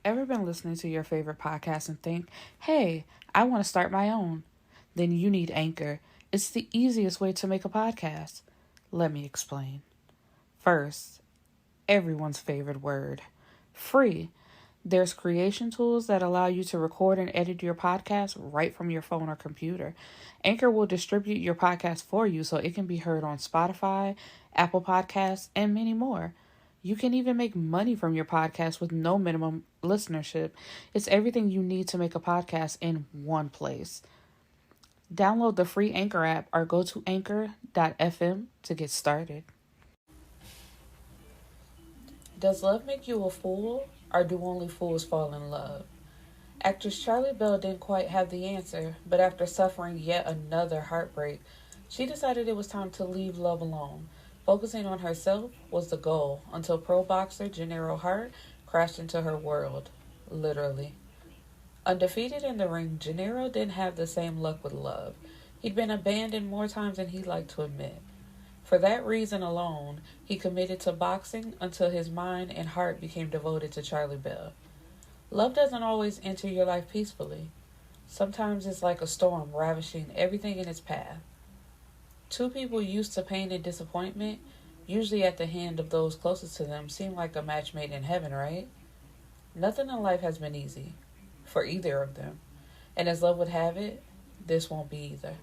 Ever been listening to your favorite podcast and think, hey, I want to start my own? Then you need Anchor. It's the easiest way to make a podcast. Let me explain. First, everyone's favorite word, free. There's creation tools that allow you to record and edit your podcast right from your phone or computer. Anchor will distribute your podcast for you so it can be heard on Spotify, Apple Podcasts, and many more. You can even make money from your podcast with no minimum listenership. It's everything you need to make a podcast in one place. Download the free Anchor app or go to anchor.fm to get started. Does love make you a fool, or do only fools fall in love? Actress Charli Belle didn't quite have the answer, but after suffering yet another heartbreak, she decided it was time to leave love alone. Focusing on herself was the goal until pro boxer Janero Hart crashed into her world, literally. Undefeated in the ring, Janero didn't have the same luck with love. He'd been abandoned more times than he'd like to admit. For that reason alone, he committed to boxing until his mind and heart became devoted to Charli Belle. Love doesn't always enter your life peacefully. Sometimes it's like a storm ravishing everything in its path. Two people used to pain and disappointment, usually at the hand of those closest to them, seem like a match made in heaven, right? Nothing in life has been easy for either of them. And as love would have it, this won't be either.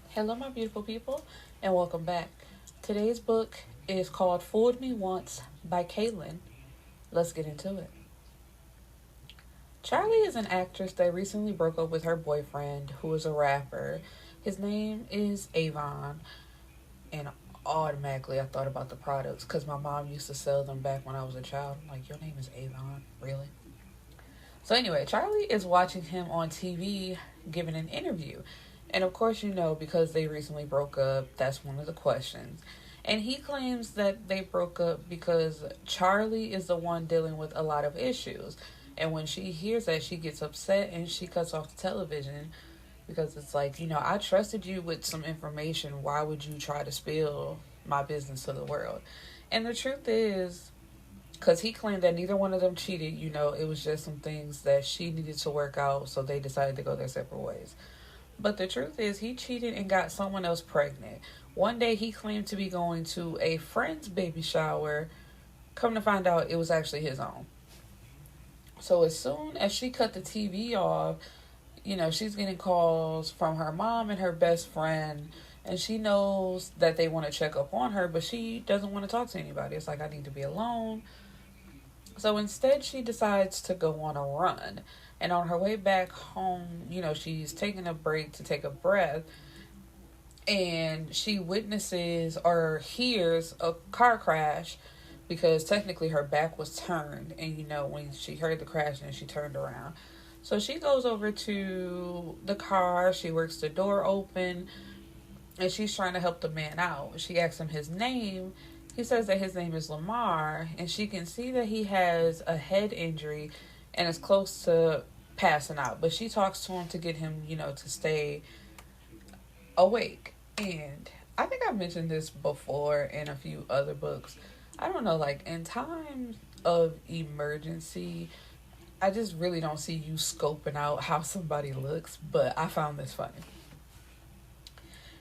Hello, my beautiful people, and welcome back. Today's book is called Fooled Me Once by Kaylyn. Let's get into it. Charli is an actress that recently broke up with her boyfriend, who is a rapper. His name is Avon, and automatically I thought about the products because my mom used to sell them back when I was a child. I'm like, your name is Avon? Really? So anyway, Charli is watching him on TV giving an interview. And of course, you know, because they recently broke up, that's one of the questions. And he claims that they broke up because Charli is the one dealing with a lot of issues. And when she hears that, she gets upset and she cuts off the television because it's like, you know, I trusted you with some information. Why would you try to spill my business to the world? And the truth is, because he claimed that neither one of them cheated, you know, it was just some things that she needed to work out, so they decided to go their separate ways. But the truth is, he cheated and got someone else pregnant. One day, he claimed to be going to a friend's baby shower. Come to find out, it was actually his own. So as soon as she cut the TV off, you know, she's getting calls from her mom and her best friend. And she knows that they want to check up on her, but she doesn't want to talk to anybody. It's like, I need to be alone. So instead, she decides to go on a run. And on her way back home, you know, she's taking a break to take a breath. And she witnesses or hears a car crash because technically her back was turned. And, you know, when she heard the crash, and she turned around. So she goes over to the car. She works the door open. And she's trying to help the man out. She asks him his name. He says that his name is Lamar. And she can see that he has a head injury and is close to passing out. But she talks to him to get him, you know, to stay awake. And I think I've mentioned this before in a few other books. I don't know, like, in times of emergency, I just really don't see you scoping out how somebody looks. But I found this funny.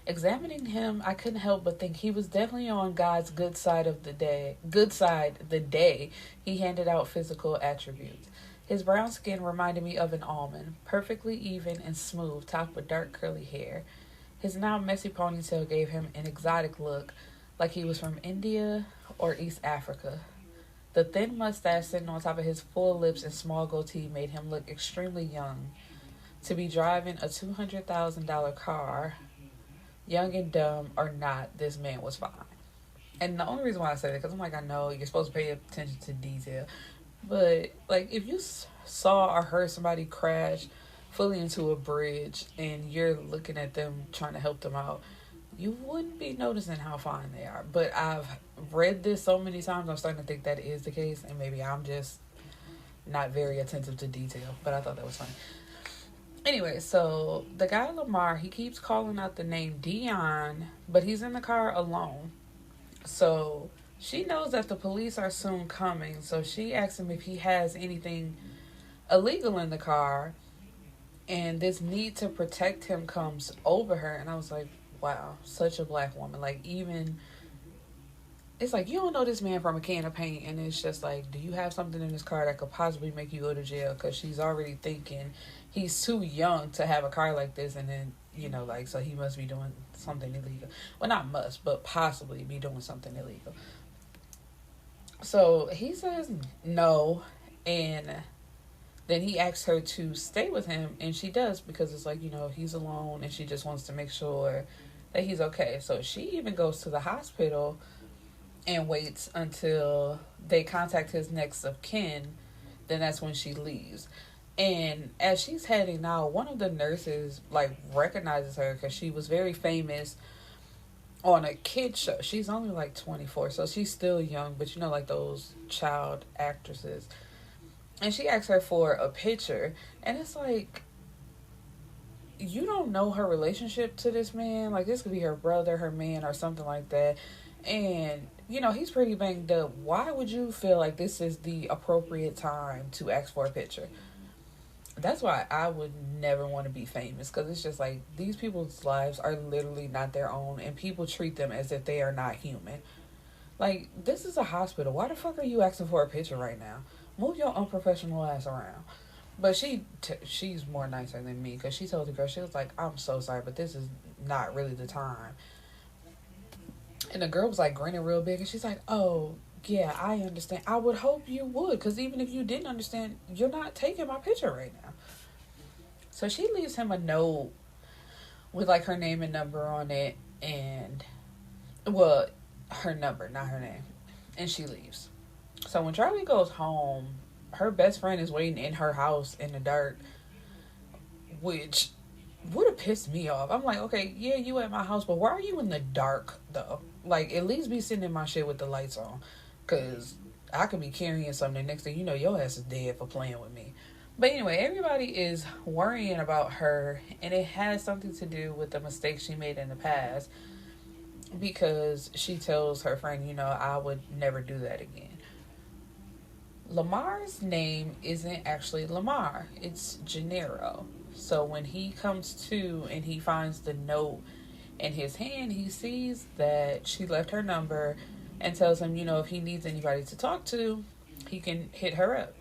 Examining him, I couldn't help but think he was definitely on God's good side the day he handed out physical attributes. His brown skin reminded me of an almond, perfectly even and smooth, topped with dark curly hair. His now messy ponytail gave him an exotic look, like he was from India or East Africa. The thin mustache sitting on top of his full lips and small goatee made him look extremely young. To be driving a $200,000 car, young and dumb or not, this man was fine. And the only reason why I say that, because I'm like, I know you're supposed to pay attention to detail. But, like, if you saw or heard somebody crash fully into a bridge and you're looking at them trying to help them out, you wouldn't be noticing how fine they are. But I've read this so many times, I'm starting to think that is the case. And maybe I'm just not very attentive to detail. But I thought that was funny. Anyway, so the guy Lamar, he keeps calling out the name Dion, but he's in the car alone. So she knows that the police are soon coming, so she asks him if he has anything illegal in the car, and this need to protect him comes over her. And I was like, wow, such a black woman. Like, even, it's like, you don't know this man from a can of paint, and it's just like, do you have something in this car that could possibly make you go to jail? Because she's already thinking he's too young to have a car like this, and then, you know, like, so he must be doing something illegal. Well, not must, but possibly be doing something illegal. So he says no, and then he asks her to stay with him, and she does, because it's like, you know, he's alone, and she just wants to make sure that he's okay. So she even goes to the hospital and waits until they contact his next of kin. Then that's when she leaves. And as she's heading out, one of the nurses, like, recognizes her because she was very famous on a kid show. She's only like 24, so she's still young, but you know, like those child actresses. And she asks her for a picture, and it's like, you don't know her relationship to this man. Like, this could be her brother, her man, or something like that. And, you know, he's pretty banged up. Why would you feel like this is the appropriate time to ask for a picture? That's why I would never want to be famous, because it's just like, these people's lives are literally not their own, and people treat them as if they are not human. Like, this is a hospital. Why the fuck are you asking for a picture right now? Move your unprofessional ass around. But she's more nicer than me, because she told the girl, she was like, I'm so sorry, but this is not really the time. And the girl was like grinning real big, and she's like, oh, yeah, I understand. I would hope you would, because even if you didn't understand, you're not taking my picture right now. So she leaves him a note with like her name and number on it, and, well, her number, not her name. And she leaves. So when Charli goes home, her best friend is waiting in her house in the dark, which would have pissed me off. I'm like, okay, yeah, you at my house, but why are you in the dark, though? Like, at least be sitting in my shit with the lights on, because I could be carrying something. Next thing you know, your ass is dead for playing with me. But anyway, everybody is worrying about her, and it has something to do with the mistakes she made in the past, because she tells her friend, you know, I would never do that again. Lamar's name isn't actually Lamar, it's Janero. So when he comes to and he finds the note in his hand, he sees that she left her number and tells him, you know, if he needs anybody to talk to, he can hit her up.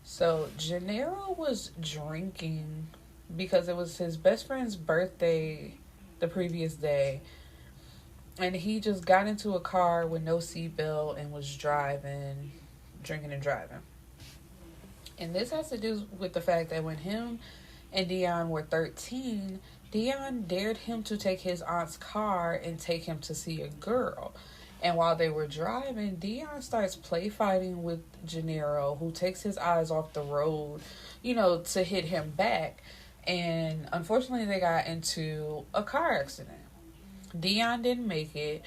So Janero was drinking because it was his best friend's birthday the previous day, and he just got into a car with no seatbelt and was drinking and driving. And this has to do with the fact that when him and Dion were 13, Dion dared him to take his aunt's car and take him to see a girl. And while they were driving, Dion starts play fighting with Janero, who takes his eyes off the road, you know, to hit him back. And unfortunately, they got into a car accident. Dion didn't make it,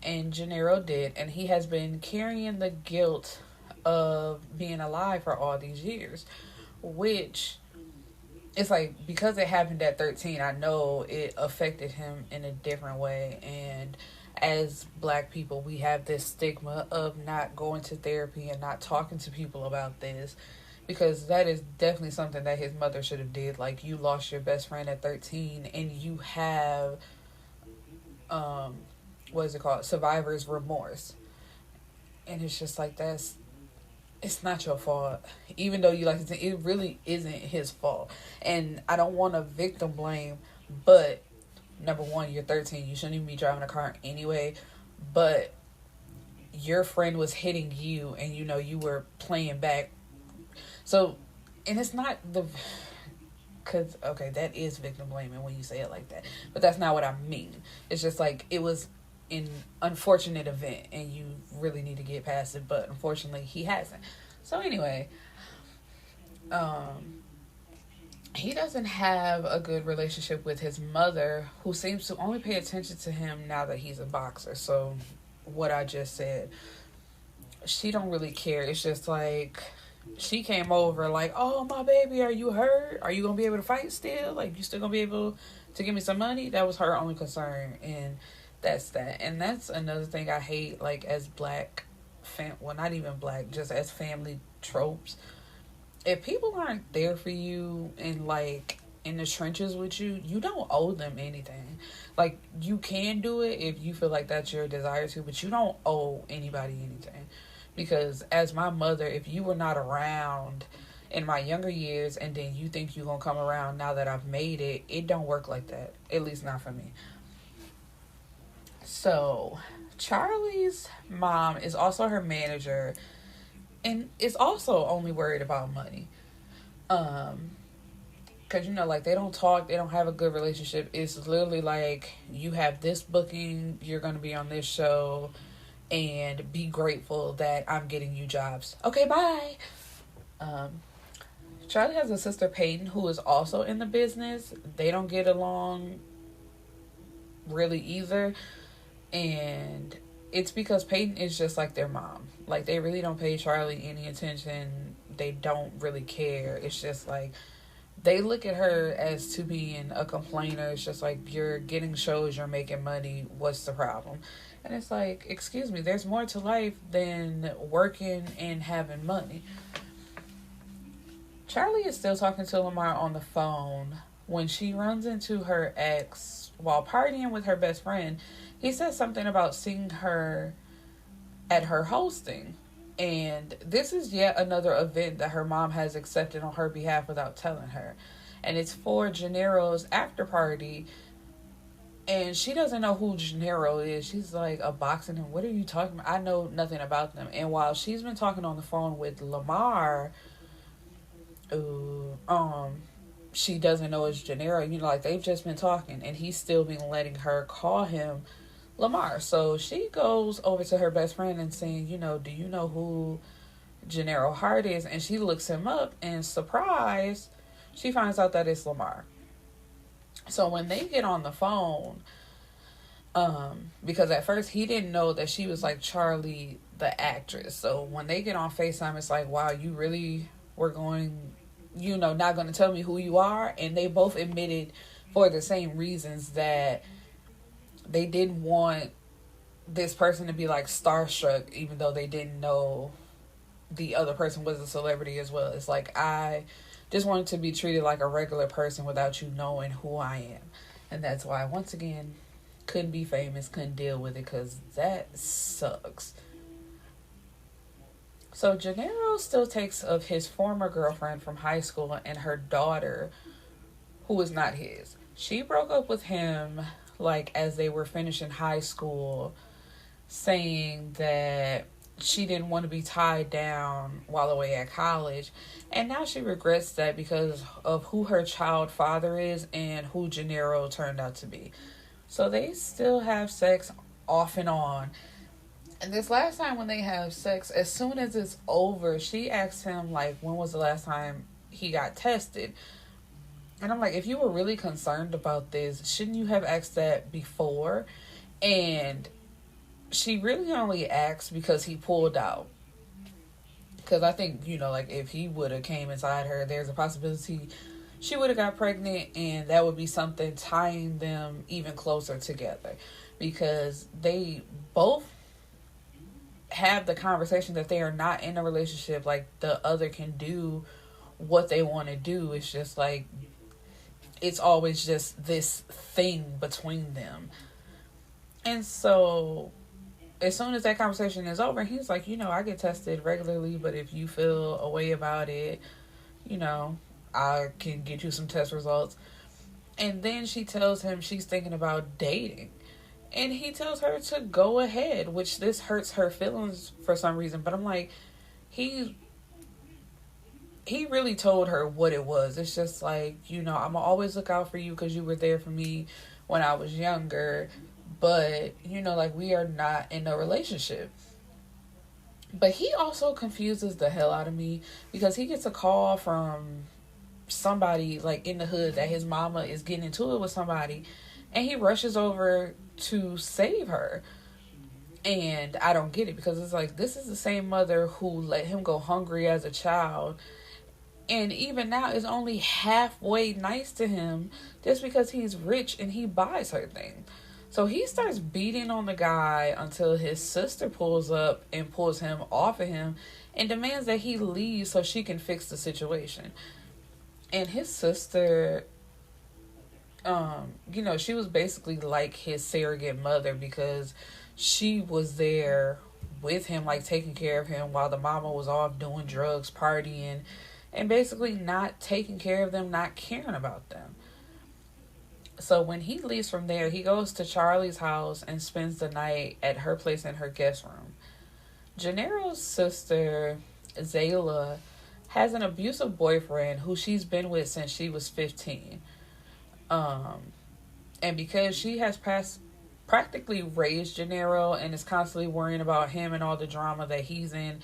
and Janero did. And he has been carrying the guilt of being alive for all these years, which, it's like, because it happened at 13, I know it affected him in a different way. And as black people, we have this stigma of not going to therapy and not talking to people about this, because that is definitely something that his mother should have did. Like, you lost your best friend at 13, and you have what is it called, survivor's remorse. And it's just like, it's not your fault. Even though you like to think, it really isn't his fault. And I don't want to victim blame, but number one, you're 13. You shouldn't even be driving a car anyway. But your friend was hitting you, and you know, you were playing back. So, and it's not the, because, okay, that is victim blaming when you say it like that. But that's not what I mean. It's just like, it was an unfortunate event, and you really need to get past it, but unfortunately he hasn't. So anyway, he doesn't have a good relationship with his mother, who seems to only pay attention to him now that he's a boxer. So what I just said, she don't really care. It's just like, she came over like, oh, my baby, are you hurt? Are you gonna be able to fight still? Like, you still gonna be able to give me some money? That was her only concern. And that's that. And that's another thing I hate, like, as black well, not even black, just as family tropes. If people aren't there for you and, like, in the trenches with you, you don't owe them anything. Like, you can do it if you feel like that's your desire to, but you don't owe anybody anything. Because as my mother, if you were not around in my younger years and then you think you're gonna come around now that I've made it, it don't work like that. At least not for me. So Charli's mom is also her manager and is also only worried about money. Because, you know, like, they don't talk, they don't have a good relationship. It's literally like, you have this booking, you're going to be on this show, and be grateful that I'm getting you jobs. Okay, bye. Charli has a sister, Peyton, who is also in the business. They don't get along really either. And it's because Peyton is just like their mom. Like, they really don't pay Charli any attention. They don't really care. It's just like, they look at her as to being a complainer. It's just like, you're getting shows, you're making money, what's the problem? And it's like, excuse me, there's more to life than working and having money. Charli is still talking to Lamar on the phone when she runs into her ex while partying with her best friend. He says something about seeing her at her hosting. And this is yet another event that her mom has accepted on her behalf without telling her. And it's for Janero's after party. And she doesn't know who Janero is. She's like, a boxing, and what are you talking about? I know nothing about them. And while she's been talking on the phone with Lamar, she doesn't know it's Janero. You know, like, they've just been talking. And he's still been letting her call him Lamar. So she goes over to her best friend and saying, you know, do you know who Janero Hart is? And she looks him up, and surprise, she finds out that it's Lamar. So when they get on the phone, because at first he didn't know that she was like Charli the actress. So when they get on FaceTime, it's like, wow, you really were going, you know, not going to tell me who you are? And they both admitted, for the same reasons, that they didn't want this person to be like starstruck, even though they didn't know the other person was a celebrity as well. It's like, I just wanted to be treated like a regular person without you knowing who I am. And that's why, once again, couldn't be famous, couldn't deal with it, because that sucks. So Janero still takes of his former girlfriend from high school and her daughter, who is not his. She broke up with him, like, as they were finishing high school, saying that she didn't want to be tied down while away at college. And now she regrets that because of who her child father is and who Janero turned out to be. So they still have sex off and on. And this last time when they have sex, as soon as it's over, she asks him, like, when was the last time he got tested? And I'm like, if you were really concerned about this, shouldn't you have asked that before? And she really only asked because he pulled out. Because I think, you know, like, if he would have came inside her, there's a possibility she would have got pregnant, and that would be something tying them even closer together. Because they both have the conversation that they are not in a relationship. Like, the other can do what they want to do. It's just like, it's always just this thing between them. And so as soon as that conversation is over, he's like, you know, I get tested regularly, but if you feel a way about it, you know, I can get you some test results. And then she tells him she's thinking about dating. And he tells her to go ahead, which this hurts her feelings for some reason. But I'm like, he really told her what it was. It's just like, you know, I'm going to always look out for you because you were there for me when I was younger. But, you know, like, we are not in a relationship. But he also confuses the hell out of me because he gets a call from somebody, like, in the hood that his mama is getting into it with somebody. And he rushes over to save her. And I don't get it because it's like, this is the same mother who let him go hungry as a child. And even now is only halfway nice to him just because he's rich and he buys her things. So he starts beating on the guy until his sister pulls up and pulls him off of him and demands that he leave so she can fix the situation. And his sister, she was basically like his surrogate mother because she was there with him, like taking care of him while the mama was off doing drugs, partying, and basically not taking care of them, not caring about them. So when he leaves from there, he goes to Charli's house and spends the night at her place in her guest room. Janero's sister, Zayla, has an abusive boyfriend who she's been with since she was 15. And because she has practically raised Janero and is constantly worrying about him and all the drama that he's in,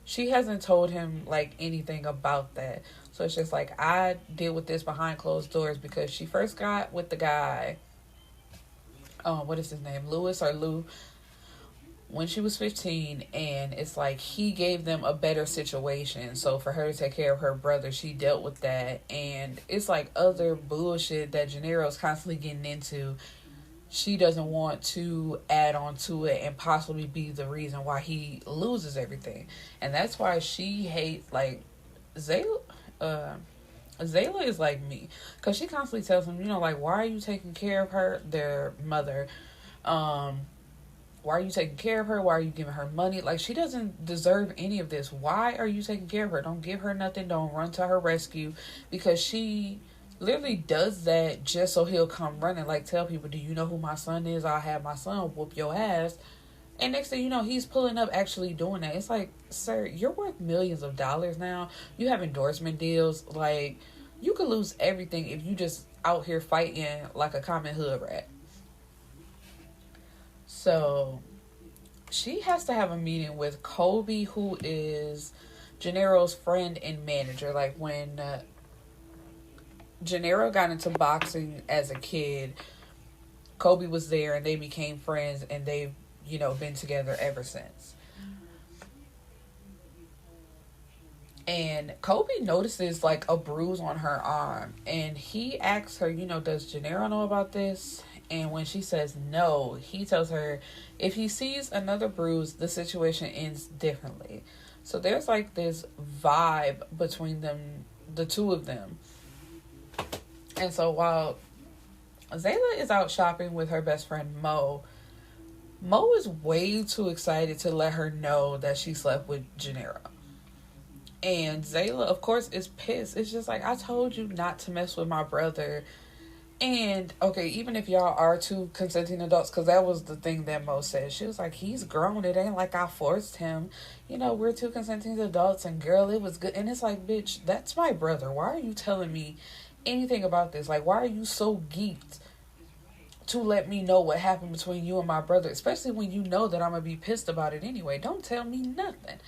she hasn't told him like anything about that. So it's just like, I deal with this behind closed doors because she first got with the guy, what is his name, Lewis or Lou, when she was 15, and it's like he gave them a better situation. So for her to take care of her brother, she dealt with that. And it's like other bullshit that Janero's constantly getting into. She doesn't want to add on to it and possibly be the reason why he loses everything. And that's why she hates, like, Zayla is like me. Because she constantly tells him, like, why are you taking care of her, their mother? Why are you taking care of her? Why are you giving her money? Like, she doesn't deserve any of this. Why are you taking care of her? Don't give her nothing. Don't run to her rescue. Because she literally does that just so he'll come running. Like, tell people, do you know who my son is? I'll have my son whoop your ass. And next thing you know, he's pulling up actually doing that. It's like, sir, you're worth millions of dollars now. You have endorsement deals. Like, you could lose everything if you just out here fighting like a common hood rat. So she has to have a meeting with Kobe, who is Janero's friend and manager. Like, when Janero got into boxing as a kid, Kobe was there and they became friends, and they've, been together ever since. And Kobe notices like a bruise on her arm, and he asks her, does Janero know about this? And when she says no, he tells her if he sees another bruise, the situation ends differently. So there's like this vibe between them, the two of them. And so while Zayla is out shopping with her best friend Mo is way too excited to let her know that she slept with Janero. And Zayla, of course, is pissed. It's just like, I told you not to mess with my brother. And, okay, even if y'all are two consenting adults, because that was the thing that Mo said. She was like, he's grown. It ain't like I forced him. We're two consenting adults, and girl, it was good. And it's like, bitch, that's my brother. Why are you telling me anything about this? Like, why are you so geeked to let me know what happened between you and my brother? Especially when you know that I'm going to be pissed about it anyway. Don't tell me nothing.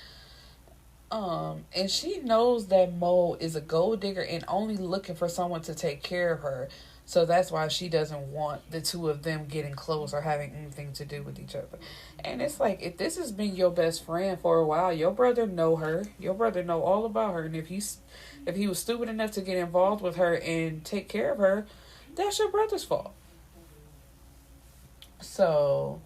And she knows that Mo is a gold digger and only looking for someone to take care of her. So that's why she doesn't want the two of them getting close or having anything to do with each other. And it's like, if this has been your best friend for a while, your brother know her. Your brother know all about her. And if he was stupid enough to get involved with her and take care of her, that's your brother's fault. So,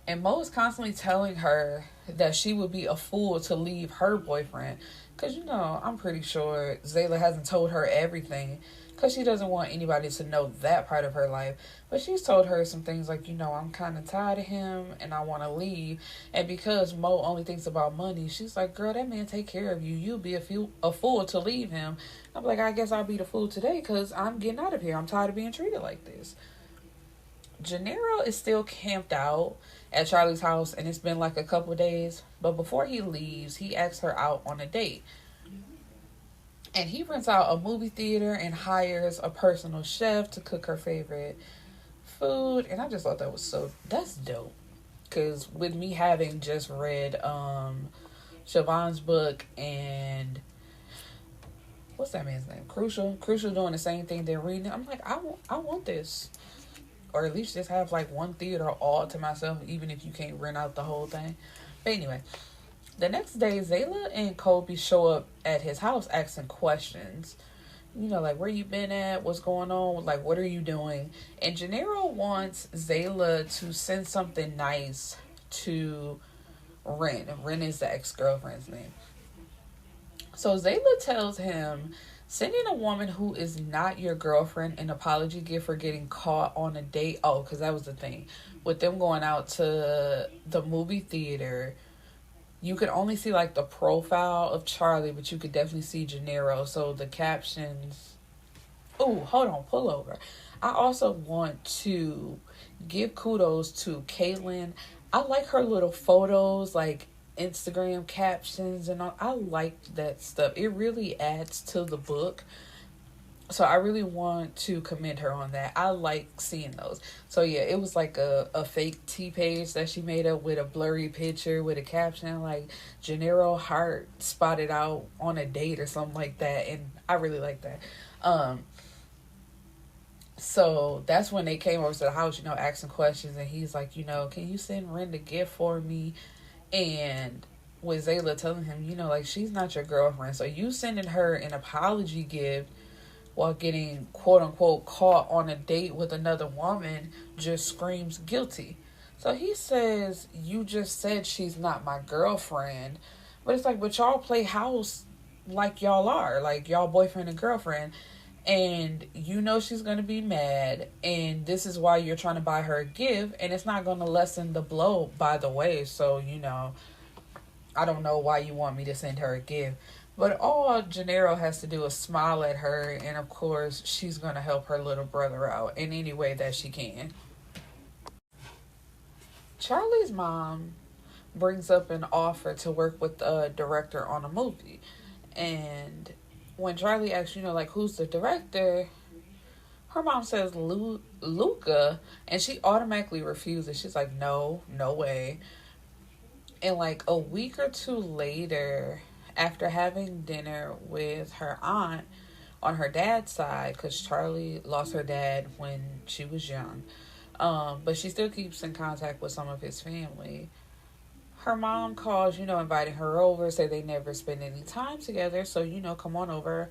and Mo is constantly telling her that she would be a fool to leave her boyfriend. Because, I'm pretty sure Zayla hasn't told her everything, because she doesn't want anybody to know that part of her life. But she's told her some things like, I'm kind of tired of him and I want to leave. And because Mo only thinks about money, she's like, girl, that man take care of you. You'll be a fool to leave him. I'm like, I guess I'll be the fool today because I'm getting out of here. I'm tired of being treated like this. Janero is still camped out at Charli's house, and it's been like a couple of days. But before he leaves, he asks her out on a date. And he rents out a movie theater and hires a personal chef to cook her favorite food. And I just thought that's dope. Because with me having just read Siobhan's book and what's that man's name? Crucial doing the same thing they're reading. I'm like, I want this. Or at least just have like one theater all to myself, even if you can't rent out the whole thing. But anyway, the next day, Zayla and Kobe show up at his house asking questions. like, where you been at? What's going on? Like, what are you doing? And Janero wants Zayla to send something nice to Ren. Ren is the ex-girlfriend's name. So Zayla tells him, sending a woman who is not your girlfriend an apology gift for getting caught on a date. Oh, because that was the thing. With them going out to the movie theater, you could only see like the profile of Charli, but you could definitely see Janero. So the captions. Oh, hold on, pull over. I also want to give kudos to Kaylyn. I like her little photos, like Instagram captions and all. I like that stuff. It really adds to the book. So I really want to commend her on that. I like seeing those. So yeah, it was like a fake T page that she made up with a blurry picture with a caption like Janero Hart spotted out on a date or something like that. And I really like that. So that's when they came over to the house, asking questions. And he's like, can you send Ren the gift for me? And with Zayla telling him, like, she's not your girlfriend. So you sending her an apology gift while getting quote unquote caught on a date with another woman just screams guilty. So he says, you just said she's not my girlfriend. But it's like, but y'all play house like y'all are, like y'all boyfriend and girlfriend. And she's going to be mad. And this is why you're trying to buy her a gift. And it's not going to lessen the blow, by the way. So, I don't know why you want me to send her a gift. But all Janero has to do is smile at her, and of course, she's going to help her little brother out in any way that she can. Charli's mom brings up an offer to work with the director on a movie. And when Charli asks, like, who's the director? Her mom says Luca, and she automatically refuses. She's like, no way. And like a week or two later, after having dinner with her aunt on her dad's side, because Charli lost her dad when she was young, but she still keeps in contact with some of his family. Her mom calls, inviting her over, say they never spend any time together, so, come on over,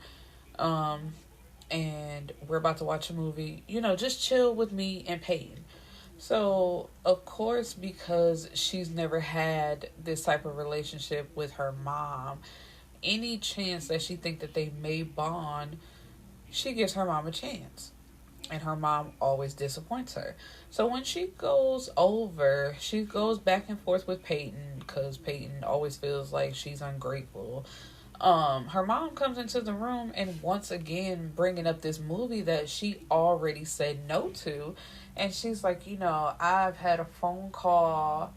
and we're about to watch a movie, just chill with me and Peyton. So, of course, because she's never had this type of relationship with her mom, any chance that she think that they may bond, she gives her mom a chance. And her mom always disappoints her. So when she goes over, she goes back and forth with Peyton because Peyton always feels like she's ungrateful. Her mom comes into the room and once again bringing up this movie that she already said no to. And she's like, I've had a phone call,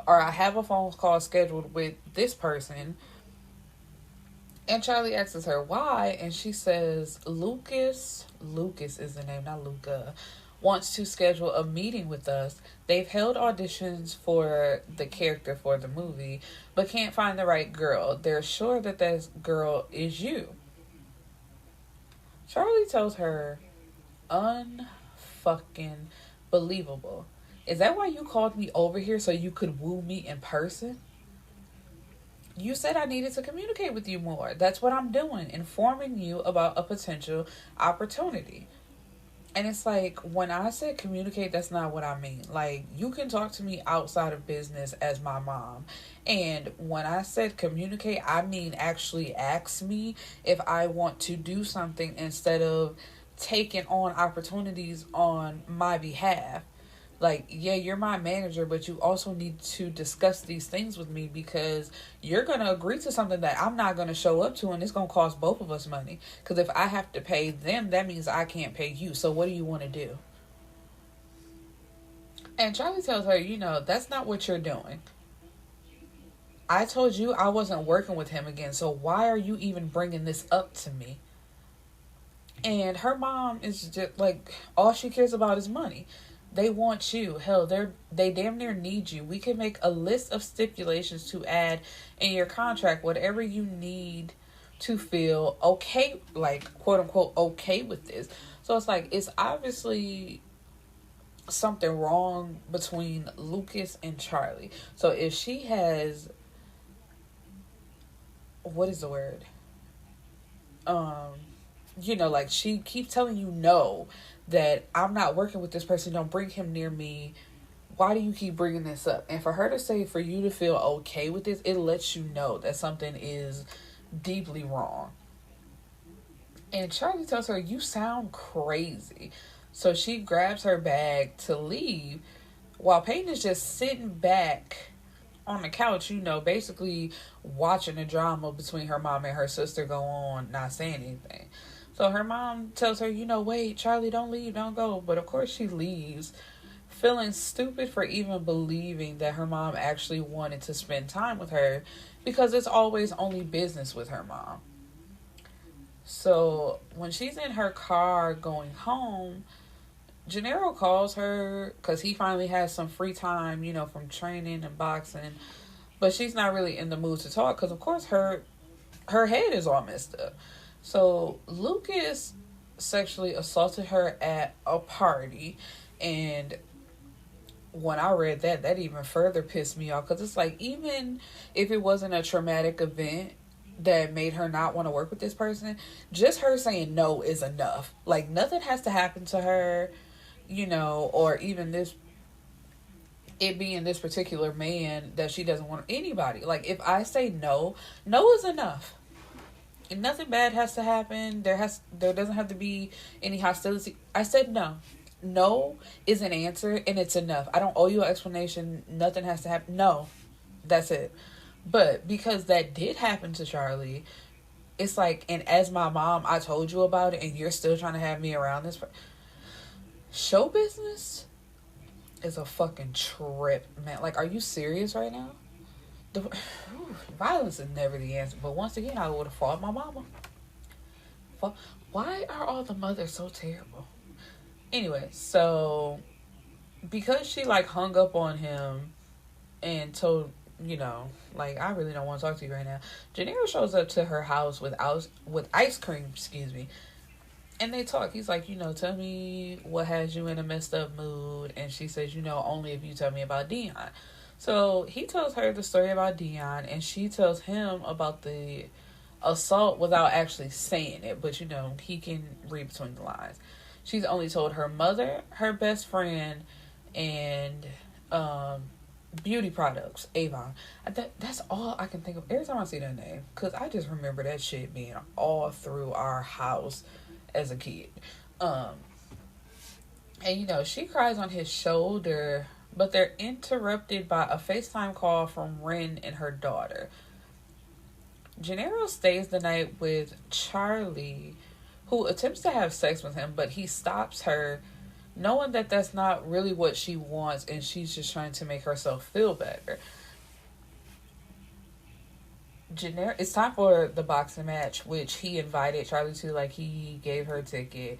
or I have a phone call scheduled with this person. And Charli asks her why, and she says Lucas is the name, not Luca, wants to schedule a meeting with us. They've held auditions for the character for the movie, but can't find the right girl. They're sure that that girl is you. Charli tells her, unfucking believable. Is that why you called me over here, so you could woo me in person? You said I needed to communicate with you more. That's what I'm doing, informing you about a potential opportunity. And it's like, when I said communicate, that's not what I mean. Like, you can talk to me outside of business as my mom. And when I said communicate, I mean actually ask me if I want to do something instead of taking on opportunities on my behalf. Like, yeah, you're my manager, but you also need to discuss these things with me because you're going to agree to something that I'm not going to show up to, and it's going to cost both of us money. Because if I have to pay them, that means I can't pay you. So what do you want to do? And Charli tells her, that's not what you're doing. I told you I wasn't working with him again, so why are you even bringing this up to me? And her mom is just like, all she cares about is money. They want you. Hell, they damn near need you. We can make a list of stipulations to add in your contract, whatever you need to feel okay, like, quote unquote, okay with this. So it's like, it's obviously something wrong between Lucas and Charli. So if she has, what is the word? like she keeps telling you no, that I'm not working with this person, don't bring him near me. Why do you keep bringing this up? And for her to say, for you to feel okay with this, it lets you know that something is deeply wrong. And Charli tells her, you sound crazy. So she grabs her bag to leave while Peyton is just sitting back on the couch, basically watching the drama between her mom and her sister go on, not saying anything. So her mom tells her, wait, Charli, don't leave, don't go. But of course she leaves, feeling stupid for even believing that her mom actually wanted to spend time with her, because it's always only business with her mom. So when she's in her car going home, Janero calls her because he finally has some free time, from training and boxing. But she's not really in the mood to talk because, of course, her head is all messed up. So Lucas sexually assaulted her at a party. And when I read that even further pissed me off, because it's like, even if it wasn't a traumatic event that made her not want to work with this person, just her saying no is enough. Like, nothing has to happen to her, or even it being this particular man that she doesn't want anybody. Like, if I say no is enough. And nothing bad has to happen. There doesn't have to be any hostility. I said no. No is an answer, and it's enough. I don't owe you an explanation. Nothing has to happen. No. That's it. But because that did happen to Charli, it's like, and as my mom, I told you about it, and you're still trying to have me around this. Show business is a fucking trip, man. Like, are you serious right now? Violence is never the answer. But once again, I would have fought my mama. Why are all the mothers so terrible? Anyway, so because she hung up on him and told, I really don't want to talk to you right now, Janero shows up to her house with ice cream, and they talk. He's like, tell me what has you in a messed up mood. And she says, only if you tell me about Dion. So he tells her the story about Dion, and she tells him about the assault without actually saying it. But, he can read between the lines. She's only told her mother, her best friend, and beauty products, Avon. That's all I can think of every time I see that name, because I just remember that shit being all through our house as a kid. And she cries on his shoulder, but they're interrupted by a FaceTime call from Ren and her daughter. Janero stays the night with Charli, who attempts to have sex with him, but he stops her, knowing that that's not really what she wants, and she's just trying to make herself feel better. It's time for the boxing match, which he invited Charli to. He gave her a ticket.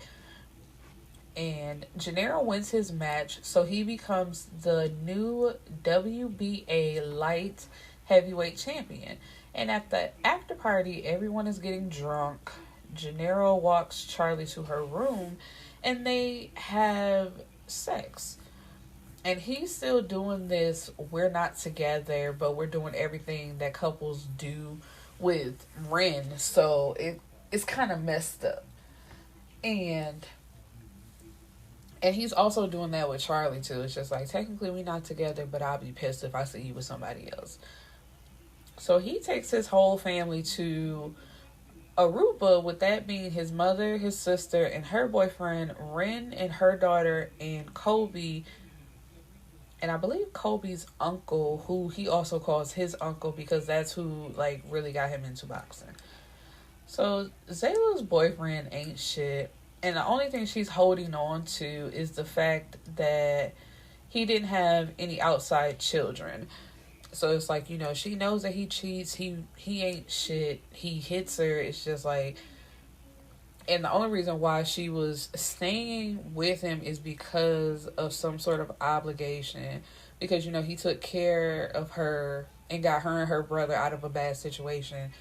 And Janero wins his match, so he becomes the new WBA light heavyweight champion. And at the after party, everyone is getting drunk. Janero walks Charli to her room, and they have sex. And he's still doing this, we're not together, but we're doing everything that couples do with Ren. So it's kind of messed up. And he's also doing that with Charli too. It's just like, technically we're not together, but I'll be pissed if I see you with somebody else. So he takes his whole family to Aruba, with that being his mother, his sister, and her boyfriend, Ren and her daughter, and Kobe. And I believe Kobe's uncle, who he also calls his uncle because that's who, really got him into boxing. So, Zayla's boyfriend ain't shit. And the only thing she's holding on to is the fact that he didn't have any outside children. So, it's like, she knows that he cheats. He ain't shit. He hits her. It's just like... And the only reason why she was staying with him is because of some sort of obligation. Because, he took care of her and got her and her brother out of a bad situation.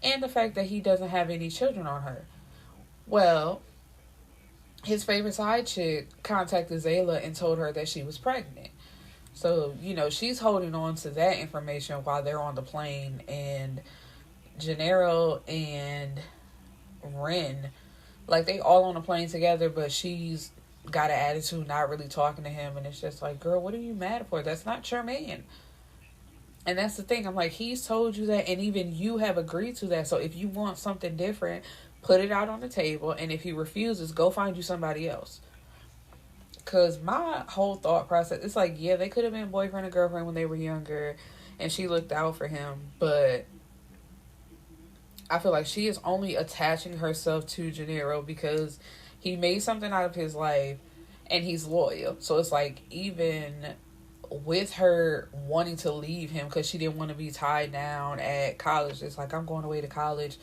And the fact that he doesn't have any children on her. Well, his favorite side chick contacted Zayla and told her that she was pregnant. So, she's holding on to that information while they're on the plane. And Janero and Ren Like, they all on a plane together, but she's got an attitude, not really talking to him. And it's just like, girl, what are you mad for? That's not your man. And that's the thing. I'm like, he's told you that, and even you have agreed to that. So if you want something different, put it out on the table. And if he refuses, go find you somebody else. Because my whole thought process, it's like, yeah, they could have been boyfriend and girlfriend when they were younger, and she looked out for him. But I feel like she is only attaching herself to Janero because he made something out of his life, and he's loyal. So it's like, even with her wanting to leave him because she didn't want to be tied down at college, it's like, I'm going away to college.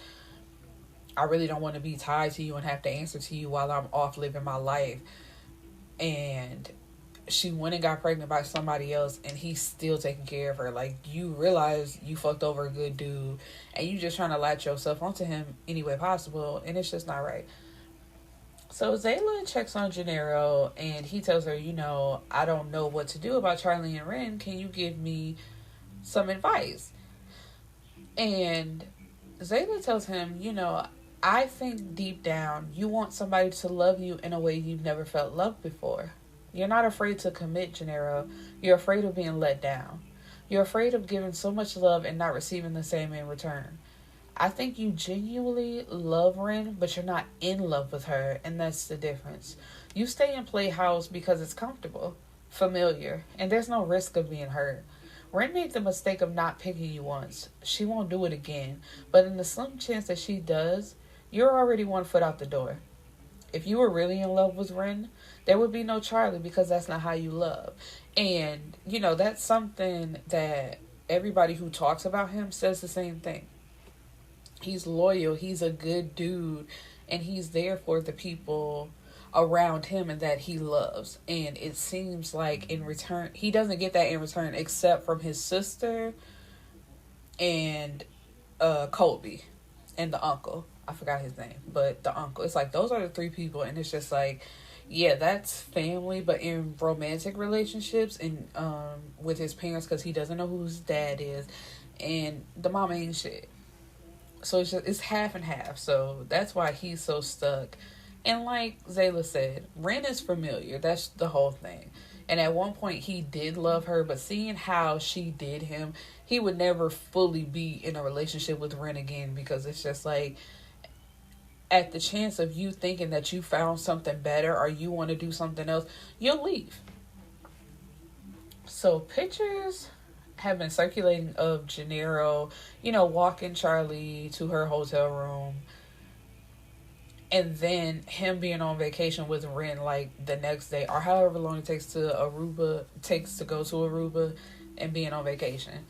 I really don't want to be tied to you and have to answer to you while I'm off living my life. And she went and got pregnant by somebody else, and he's still taking care of her. Like, you realize you fucked over a good dude, and you just trying to latch yourself onto him any way possible, and it's just not right. So Zayla checks on Janero, and he tells her, I don't know what to do about Charli and Ren. Can you give me some advice? And Zayla tells him, I think deep down you want somebody to love you in a way you've never felt loved before. You're not afraid to commit, Janero. You're afraid of being let down. You're afraid of giving so much love and not receiving the same in return. I think you genuinely love Ren, but you're not in love with her, and that's the difference. You stay in Playhouse because it's comfortable, familiar, and there's no risk of being hurt. Ren made the mistake of not picking you once. She won't do it again, but in the slim chance that she does, you're already one foot out the door. If you were really in love with Ren, there would be no Charli because that's not how you love. And, that's something that everybody who talks about him says the same thing. He's loyal, he's a good dude, and he's there for the people around him and that he loves. And it seems like in return, he doesn't get that in return except from his sister and Colby and the uncle. I forgot his name, but the uncle. It's like, those are the three people, and it's just like, yeah, that's family, but in romantic relationships and with his parents, because he doesn't know who his dad is, and the mom ain't shit. So it's half and half. So that's why he's so stuck. And like Zayla said, Ren is familiar. That's the whole thing. And at one point he did love her, but seeing how she did him, he would never fully be in a relationship with Ren again, because it's just like, at the chance of you thinking that you found something better or you want to do something else, you'll leave. So pictures have been circulating of Janero, walking Charli to her hotel room, and then him being on vacation with Ren like the next day, or however long it takes to go to Aruba and being on vacation.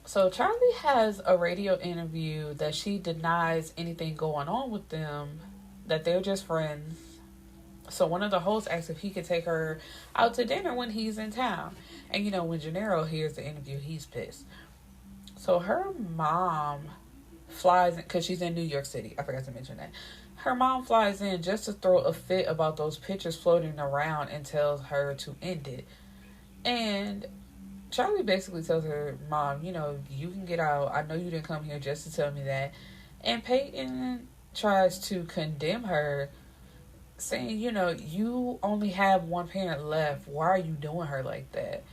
So Charli has a radio interview that she denies anything going on with them, that they're just friends. So one of the hosts asks if he could take her out to dinner when he's in town. And when Janero hears the interview, he's pissed. So her mom flies in, because she's in New York City. I forgot to mention that. Her mom flies in just to throw a fit about those pictures floating around and tells her to end it. And Charli basically tells her mom, you can get out. I know you didn't come here just to tell me that. And Peyton tries to condemn her, saying, you only have one parent left. Why are you doing her like that?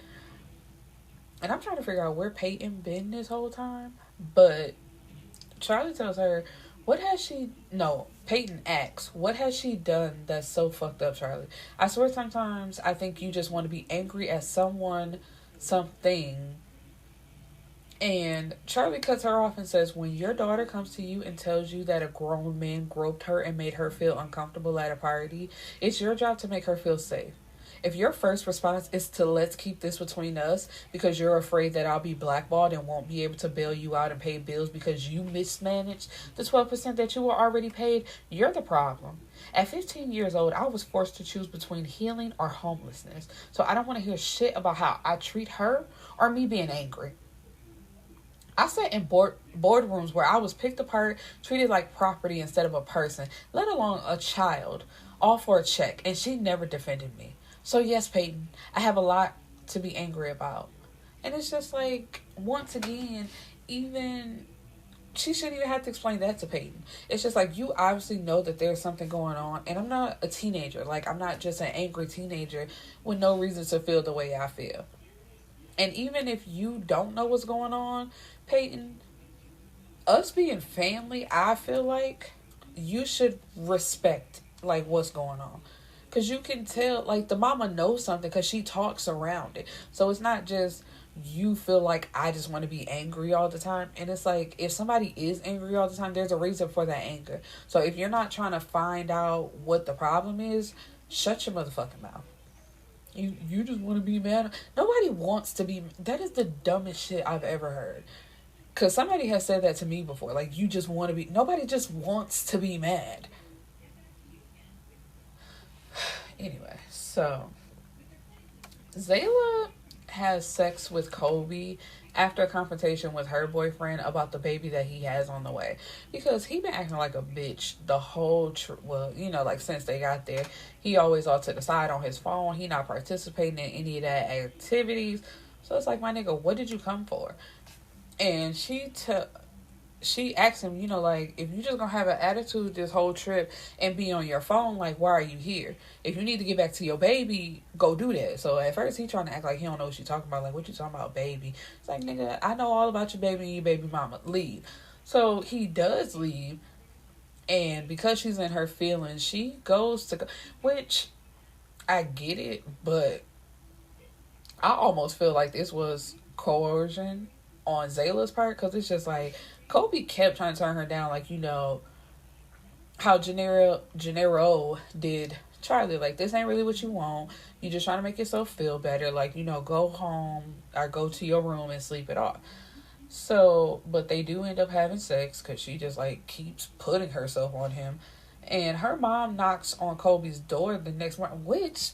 And I'm trying to figure out where Peyton been this whole time. But Charli tells her, Peyton asks, what has she done that's so fucked up, Charli? I swear sometimes I think you just want to be angry at someone, something. And Charli cuts her off and says, when your daughter comes to you and tells you that a grown man groped her and made her feel uncomfortable at a party, it's your job to make her feel safe. If your first response is to let's keep this between us because you're afraid that I'll be blackballed and won't be able to bail you out and pay bills because you mismanaged the 12% that you were already paid, you're the problem. At 15 years old, I was forced to choose between healing or homelessness. So I don't want to hear shit about how I treat her or me being angry. I sat in boardrooms where I was picked apart, treated like property instead of a person, let alone a child, all for a check, and she never defended me. So yes, Peyton, I have a lot to be angry about. And it's just like, once again, even she shouldn't even have to explain that to Peyton. It's just like, you obviously know that there's something going on, and I'm not a teenager. Like, I'm not just an angry teenager with no reason to feel the way I feel. And even if you don't know what's going on, Peyton, us being family, I feel like you should respect, like, what's going on. Because you can tell, like, the mama knows something because she talks around it. So it's not just you feel like I just want to be angry all the time. And it's like, if somebody is angry all the time, there's a reason for that anger. So if you're not trying to find out what the problem is, shut your motherfucking mouth. You just want to be mad. Nobody wants to be. That is the dumbest shit I've ever heard. Because somebody has said that to me before. Like, you just want to be. Nobody just wants to be mad. Anyway, so Zayla has sex with Kobe after a confrontation with her boyfriend about the baby that he has on the way, because he been acting like a bitch the whole like, since they got there. He always all to the side on his phone. He not participating in any of that activities. So it's like, my nigga, what did you come for? And she asked him, like, if you just gonna have an attitude this whole trip and be on your phone, like, why are you here? If you need to get back to your baby, go do that. So at first he trying to act like he don't know what she talking about. Like, what you talking about, baby? It's like, nigga, I know all about your baby and your baby mama. Leave. So he does leave. And because she's in her feelings, she goes to, which I get it, but I almost feel like this was coercion on Zayla's part, because it's just like, Kobe kept trying to turn her down, like, how Janero did Charli. Like, this ain't really what you want. You just trying to make yourself feel better. Like, go home or go to your room and sleep it off. So, but they do end up having sex because she just, like, keeps putting herself on him. And her mom knocks on Kobe's door the next morning, which,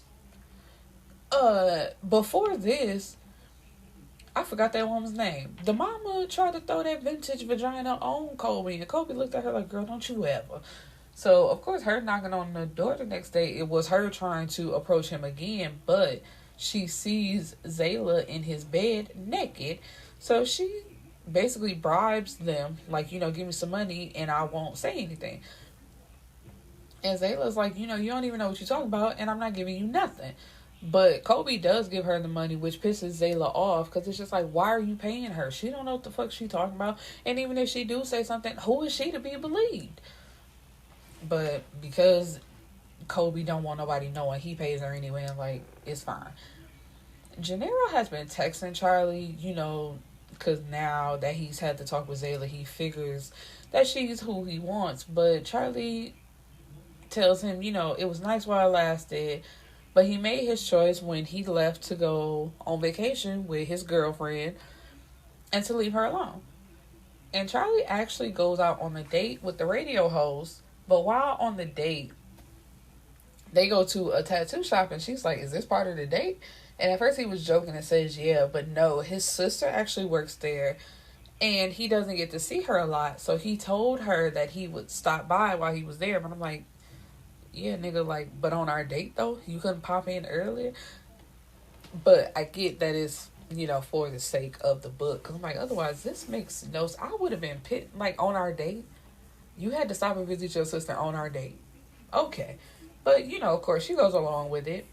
before this, I forgot that woman's name. The mama tried to throw that vintage vagina on Kobe, and Kobe looked at her like, girl, don't you ever. So, of course, her knocking on the door the next day, it was her trying to approach him again, but she sees Zayla in his bed naked, so she basically bribes them, like, give me some money and I won't say anything. And Zayla's like, you don't even know what you're talking about, and I'm not giving you nothing. But Kobe does give her the money, which pisses Zayla off, because it's just like, why are you paying her? She don't know what the fuck she talking about. And even if she do say something, who is she to be believed? But because Kobe don't want nobody knowing, he pays her anyway, and, like, it's fine. Janero has been texting Charli, because now that he's had to talk with Zayla, he figures that she's who he wants. But Charli tells him, it was nice while it lasted, but he made his choice when he left to go on vacation with his girlfriend and to leave her alone. And Charli actually goes out on a date with the radio host, but while on the date, they go to a tattoo shop, and she's like, is this part of the date? And at first he was joking and says, yeah, but no, his sister actually works there, and he doesn't get to see her a lot, so he told her that he would stop by while he was there. But I'm like, yeah, nigga, like, but on our date, though, you couldn't pop in earlier? But I get that it's, for the sake of the book. Because I'm like, otherwise, this makes no sense. I would have been like, on our date. You had to stop and visit your sister on our date. Okay. But, of course, she goes along with it.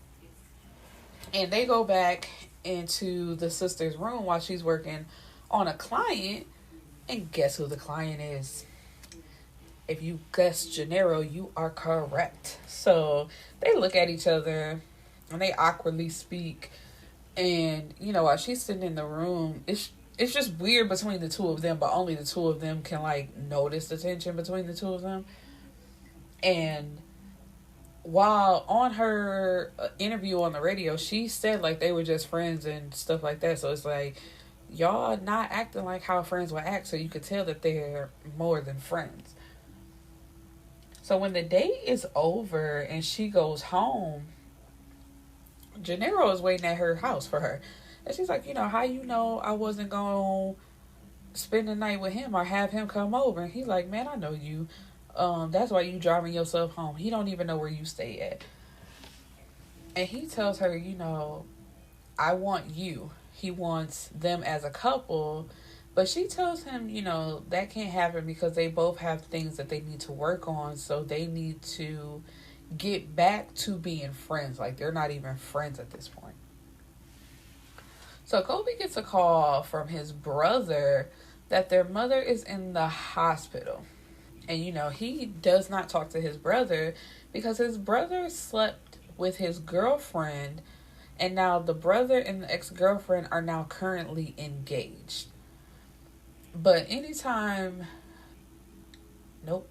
And they go back into the sister's room while she's working on a client. And guess who the client is? If you guessed Janero, you are correct. So they look at each other and they awkwardly speak. And, while she's sitting in the room, it's just weird between the two of them, but only the two of them can, like, notice the tension between the two of them. And while on her interview on the radio, she said, like, they were just friends and stuff like that. So it's like, y'all not acting like how friends would act, so you could tell that they're more than friends. So when the date is over and she goes home, Janero is waiting at her house for her. And she's like, how I wasn't going to spend the night with him or have him come over? And he's like, man, I know you. That's why you driving yourself home. He don't even know where you stay at. And he tells her, I want you. He wants them as a couple, But she tells him, that can't happen because they both have things that they need to work on. So they need to get back to being friends. Like, they're not even friends at this point. So Kobe gets a call from his brother that their mother is in the hospital. And, he does not talk to his brother because his brother slept with his girlfriend. And now the brother and the ex-girlfriend are now currently engaged. But anytime... Nope.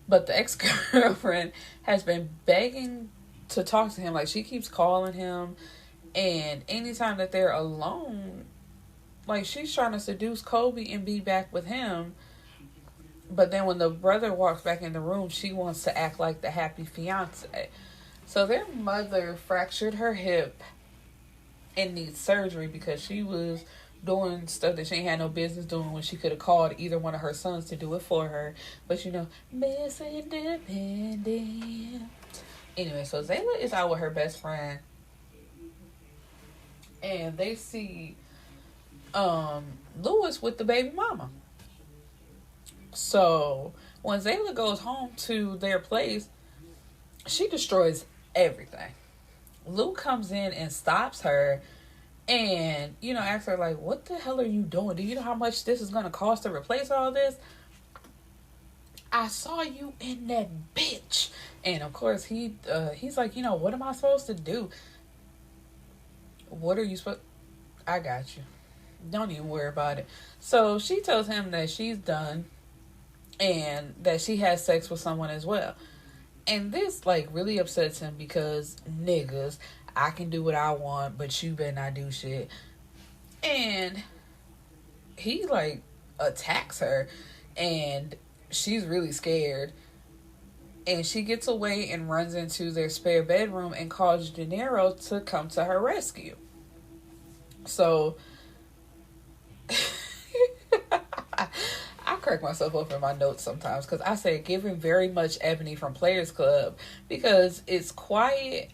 But the ex-girlfriend has been begging to talk to him. Like, she keeps calling him. And anytime that they're alone, like, she's trying to seduce Kobe and be back with him. But then when the brother walks back in the room, she wants to act like the happy fiance. So their mother fractured her hip and needs surgery because she was doing stuff that she ain't had no business doing when she could have called either one of her sons to do it for her. But, Miss Independent. Anyway, so Zayla is out with her best friend. And they see Lewis with the baby mama. So when Zayla goes home to their place, she destroys everything. Lou comes in and stops her and, asks her, like, what the hell are you doing? Do you know how much this is going to cost to replace all this? I saw you in that bitch. And, of course, he's like, what am I supposed to do? What are you supposed... I got you. Don't even worry about it. So she tells him that she's done and that she has sex with someone as well. And this, really upsets him because niggas, I can do what I want, but you better not do shit. And he, attacks her and she's really scared. And she gets away and runs into their spare bedroom and calls Janero to come to her rescue. So, I crack myself up in my notes sometimes because I say giving very much Ebony from Players Club because it's quiet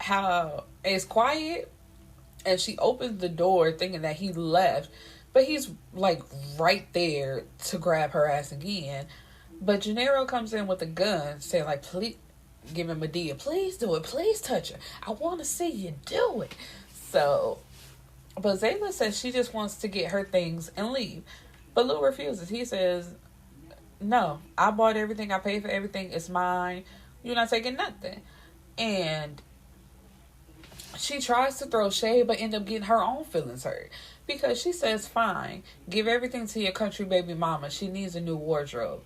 and she opens the door thinking that he left, but he's right there to grab her ass again. But Janero comes in with a gun saying please give him Medea. Please do it. Please touch her. I want to see you do it. So, but Zayla says she just wants to get her things and leave. But Lou refuses. He says, no, I bought everything. I paid for everything. It's mine. You're not taking nothing. And she tries to throw shade, but end up getting her own feelings hurt. Because she says, fine, give everything to your country baby mama. She needs a new wardrobe.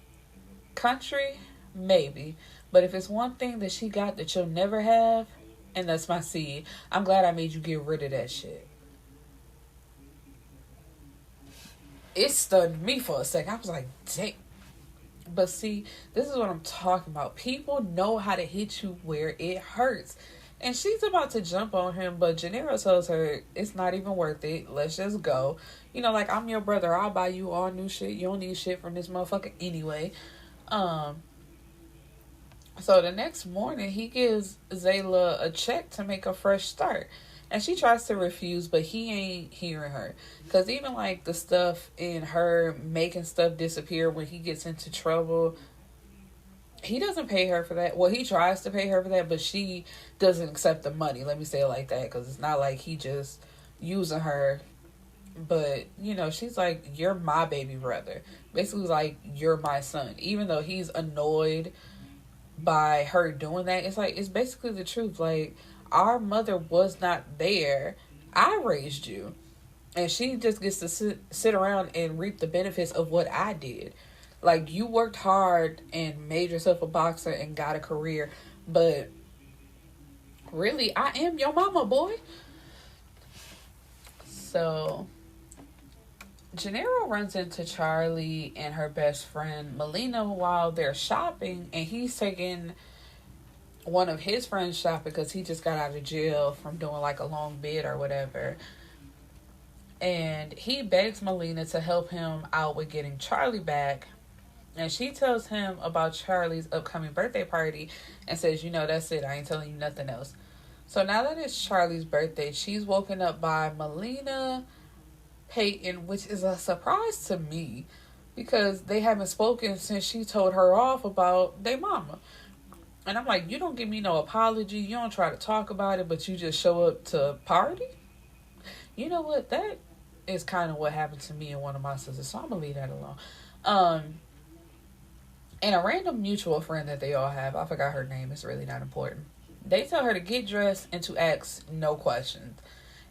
Country? Maybe. But if it's one thing that she got that you'll never have, and that's my seed, I'm glad I made you get rid of that shit. It stunned me for a second. I was like, dang. But see, this is what I'm talking about. People know how to hit you where it hurts. And she's about to jump on him, but Janero tells her, it's not even worth it. Let's just go. I'm your brother. I'll buy you all new shit. You don't need shit from this motherfucker anyway. So the next morning, he gives Zayla a check to make a fresh start. And she tries to refuse, but he ain't hearing her. Because even the stuff in her making stuff disappear when he gets into trouble, he doesn't pay her for that. Well, he tries to pay her for that, but she doesn't accept the money. Let me say it like that, because it's not like he just using her. But, she's like, you're my baby brother. Basically, you're my son. Even though he's annoyed by her doing that, it's basically the truth. Our mother was not there. I raised you. And she just gets to sit around and reap the benefits of what I did. You worked hard and made yourself a boxer and got a career. But really, I am your mama, boy. So, Janero runs into Charli and her best friend Melina while they're shopping. And he's taking one of his friends shopping because he just got out of jail from doing a long bid or whatever. And he begs Melina to help him out with getting Charli back. And she tells him about Charli's upcoming birthday party and says, that's it. I ain't telling you nothing else. So now that it's Charli's birthday, she's woken up by Melina Peyton, which is a surprise to me because they haven't spoken since she told her off about their mama. And I'm like, you don't give me no apology. You don't try to talk about it, but you just show up to party? You know what? That is kind of what happened to me and one of my sisters, so I'm going to leave that alone. And a random mutual friend that they all have, I forgot her name, it's really not important. They tell her to get dressed and to ask no questions.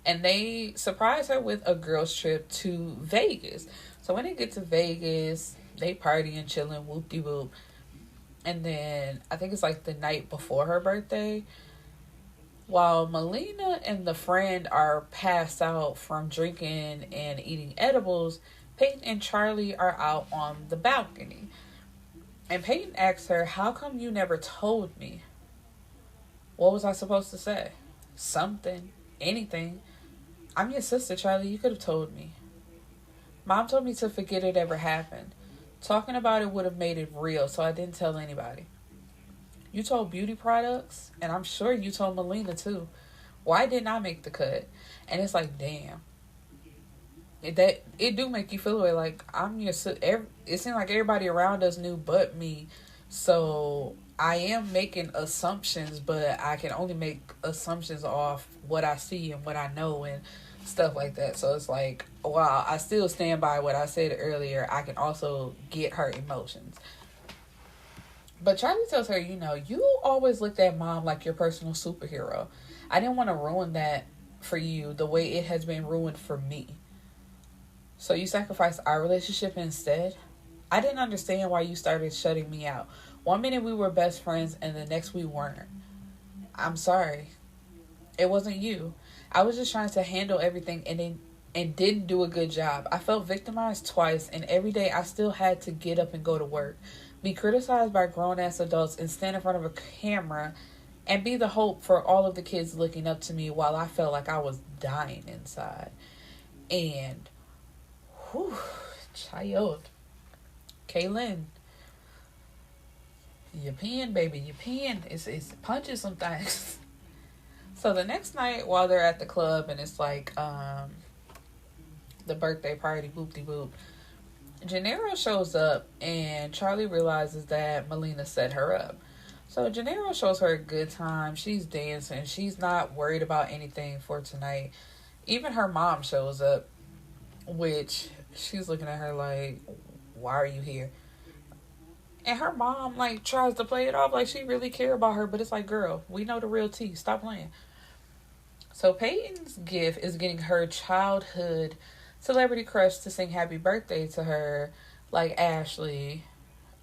And they surprise her with a girls' trip to Vegas. So when they get to Vegas, they party and chilling, whoop-de-whoop. And then, I think it's like the night before her birthday, while Melina and the friend are passed out from drinking and eating edibles, Peyton and Charli are out on the balcony. And Peyton asks her, how come you never told me? What was I supposed to say? Something. Anything. I'm your sister, Charli. You could have told me. Mom told me to forget it ever happened. Talking about it would have made it real, so I didn't tell anybody. You told beauty products, and I'm sure you told Melina too. Why didn't I make the cut? And it's like, damn. It do make you feel away like I'm your sister. It seemed like everybody around us knew but me. So I am making assumptions, but I can only make assumptions off what I see and what I know and stuff like that. So it's like, while I still stand by what I said earlier, I can also get her emotions. But Charli tells her, you always looked at mom like your personal superhero. I didn't want to ruin that for you the way it has been ruined for me. So you sacrificed our relationship instead? I didn't understand why you started shutting me out. One minute we were best friends and the next we weren't. I'm sorry. It wasn't you. I was just trying to handle everything and didn't do a good job. I felt victimized twice, and every day I still had to get up and go to work, be criticized by grown-ass adults, and stand in front of a camera and be the hope for all of the kids looking up to me while I felt like I was dying inside. And, whew, child. Kaylyn, you peeing, baby, you peeing. It's punching some things. So the next night, while they're at the club and it's like the birthday party, boop-de-boop, Janero shows up and Charli realizes that Melina set her up. So Janero shows her a good time. She's dancing. She's not worried about anything for tonight. Even her mom shows up, which she's looking at her like, why are you here? And her mom tries to play it off like she really care about her, but it's like, girl, we know the real tea. Stop playing. So Peyton's gift is getting her childhood celebrity crush to sing happy birthday to her, like Ashley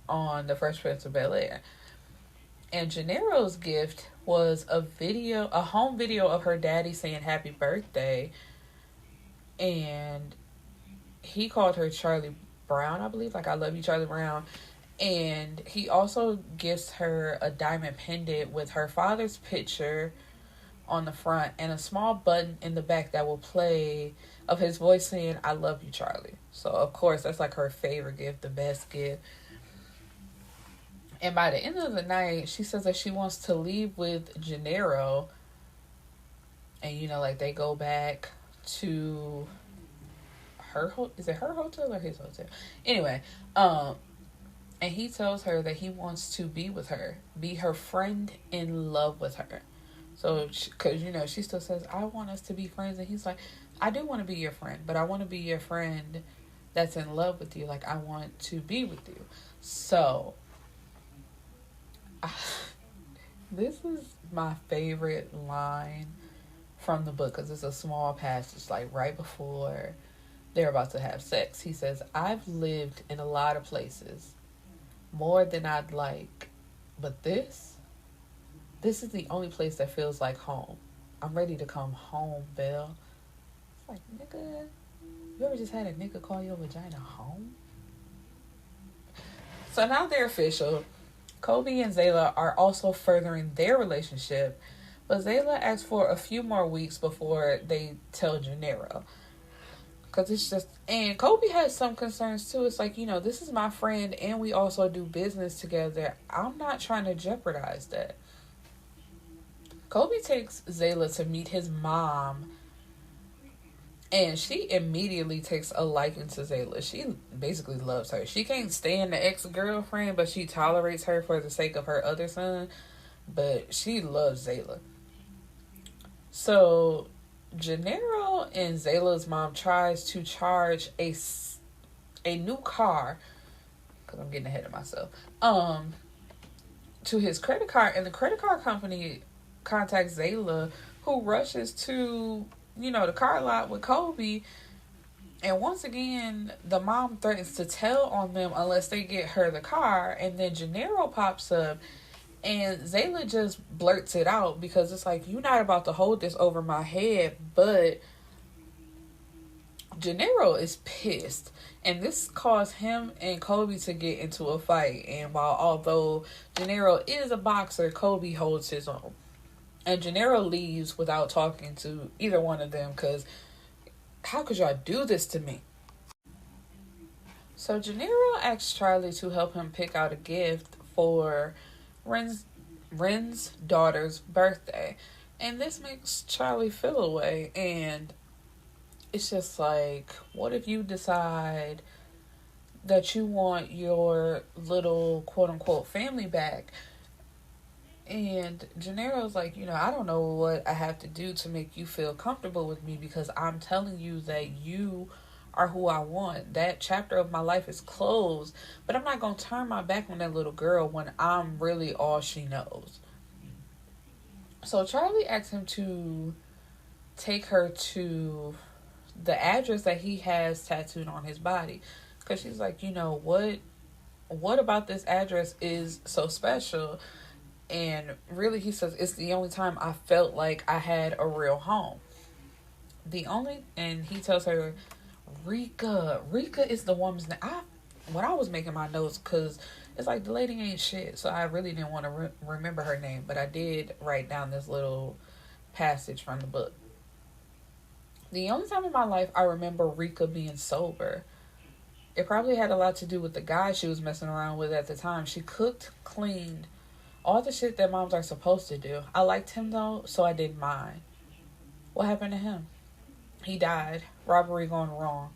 on The Fresh Prince of Bel-Air. And Janero's gift was a home video of her daddy saying happy birthday. And he called her Charli Brown, I believe. I love you, Charli Brown. And he also gifts her a diamond pendant with her father's picture on the front and a small button in the back that will play of his voice saying, I love you, Charli. So, of course, that's her favorite gift, the best gift. And by the end of the night, she says that she wants to leave with Janero. And, they go back to is it her hotel or his hotel? Anyway, and he tells her that he wants to be with her, be her friend in love with her. So, because, she still says, I want us to be friends. And he's like, I do want to be your friend, but I want to be your friend that's in love with you. I want to be with you. So, this is my favorite line from the book because it's a small passage, right before they're about to have sex. He says, I've lived in a lot of places, more than I'd like, but this is the only place that feels like home. I'm ready to come home, Belle. It's like, nigga, you ever just had a nigga call your vagina home? So now they're official. Kobe and Zayla are also furthering their relationship, but Zayla asks for a few more weeks before they tell Janero. Because it's just, and Kobe has some concerns too. It's like, this is my friend and we also do business together. I'm not trying to jeopardize that. Kobe takes Zayla to meet his mom And she immediately takes a liking to Zayla. She basically loves her. She can't stand the ex-girlfriend, but she tolerates her for the sake of her other son. But she loves Zayla. So Janero and Zayla's mom tries to charge a new car, because I'm getting ahead of myself, to his credit card, and the credit card company contacts Zayla, who rushes to, the car lot with Kobe. And once again, the mom threatens to tell on them unless they get her the car. And then Janero pops up, and Zayla just blurts it out because it's like, you're not about to hold this over my head. But Janero is pissed. And this caused him and Kobe to get into a fight. And although Janero is a boxer, Kobe holds his own. And Janero leaves without talking to either one of them, because how could y'all do this to me? So Janero asks Charli to help him pick out a gift for Ren's daughter's birthday. And this makes Charli feel away. And it's just like, what if you decide that you want your little quote-unquote family back? And Janero's like, I don't know what I have to do to make you feel comfortable with me, because I'm telling you that you are who I want. That chapter of my life is closed, but I'm not going to turn my back on that little girl when I'm really all she knows. So Charli asks him to take her to the address that he has tattooed on his body, because she's like, what about this address is so special? And really, he says, it's the only time I felt like I had a real home. And he tells her, Rika is the woman's name. When I was making my notes, because it's like the lady ain't shit, so I really didn't want to remember her name, but I did write down this little passage from the book. The only time in my life I remember Rika being sober. It probably had a lot to do with the guy she was messing around with at the time. She cooked, cleaned, all the shit that moms are supposed to do. I liked him though, so I didn't mind. What happened to him? He died. Robbery gone wrong.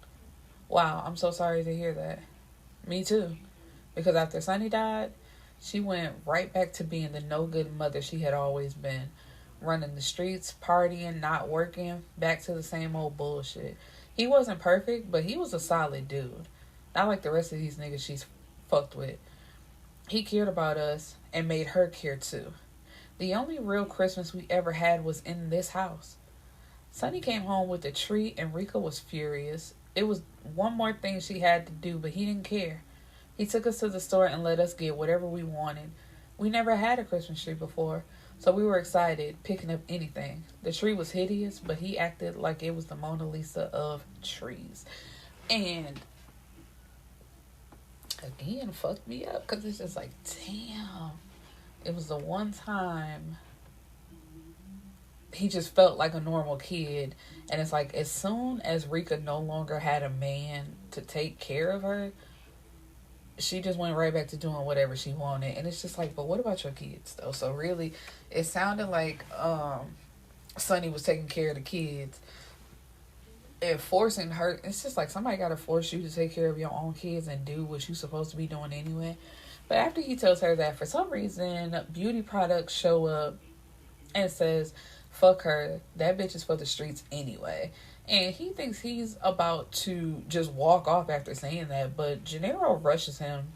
Wow, I'm so sorry to hear that. Me too. Because after Sonny died, she went right back to being the no good mother she had always been. Running the streets, partying, not working, back to the same old bullshit. He wasn't perfect, but he was a solid dude. Not like the rest of these niggas she's fucked with. He cared about us and made her care too. The only real Christmas we ever had was in this house. Sonny came home with a treat and Rika was furious. It was one more thing she had to do, but he didn't care. He took us to the store and let us get whatever we wanted. We never had a Christmas tree before, so we were excited, picking up anything. The tree was hideous, but he acted like it was the Mona Lisa of trees. And again, fucked me up, because it's just like, damn. It was the one time he just felt like a normal kid. And it's like, as soon as Rika no longer had a man to take care of her, she just went right back to doing whatever she wanted. And it's just like, but what about your kids though? So really, it sounded like Sonny was taking care of the kids and forcing her. It's just like, somebody got to force you to take care of your own kids and do what you're supposed to be doing anyway. But after he tells her that, for some reason, beauty products show up and says, fuck her, that bitch is for the streets anyway. And he thinks he's about to just walk off after saying that, but Janero rushes him,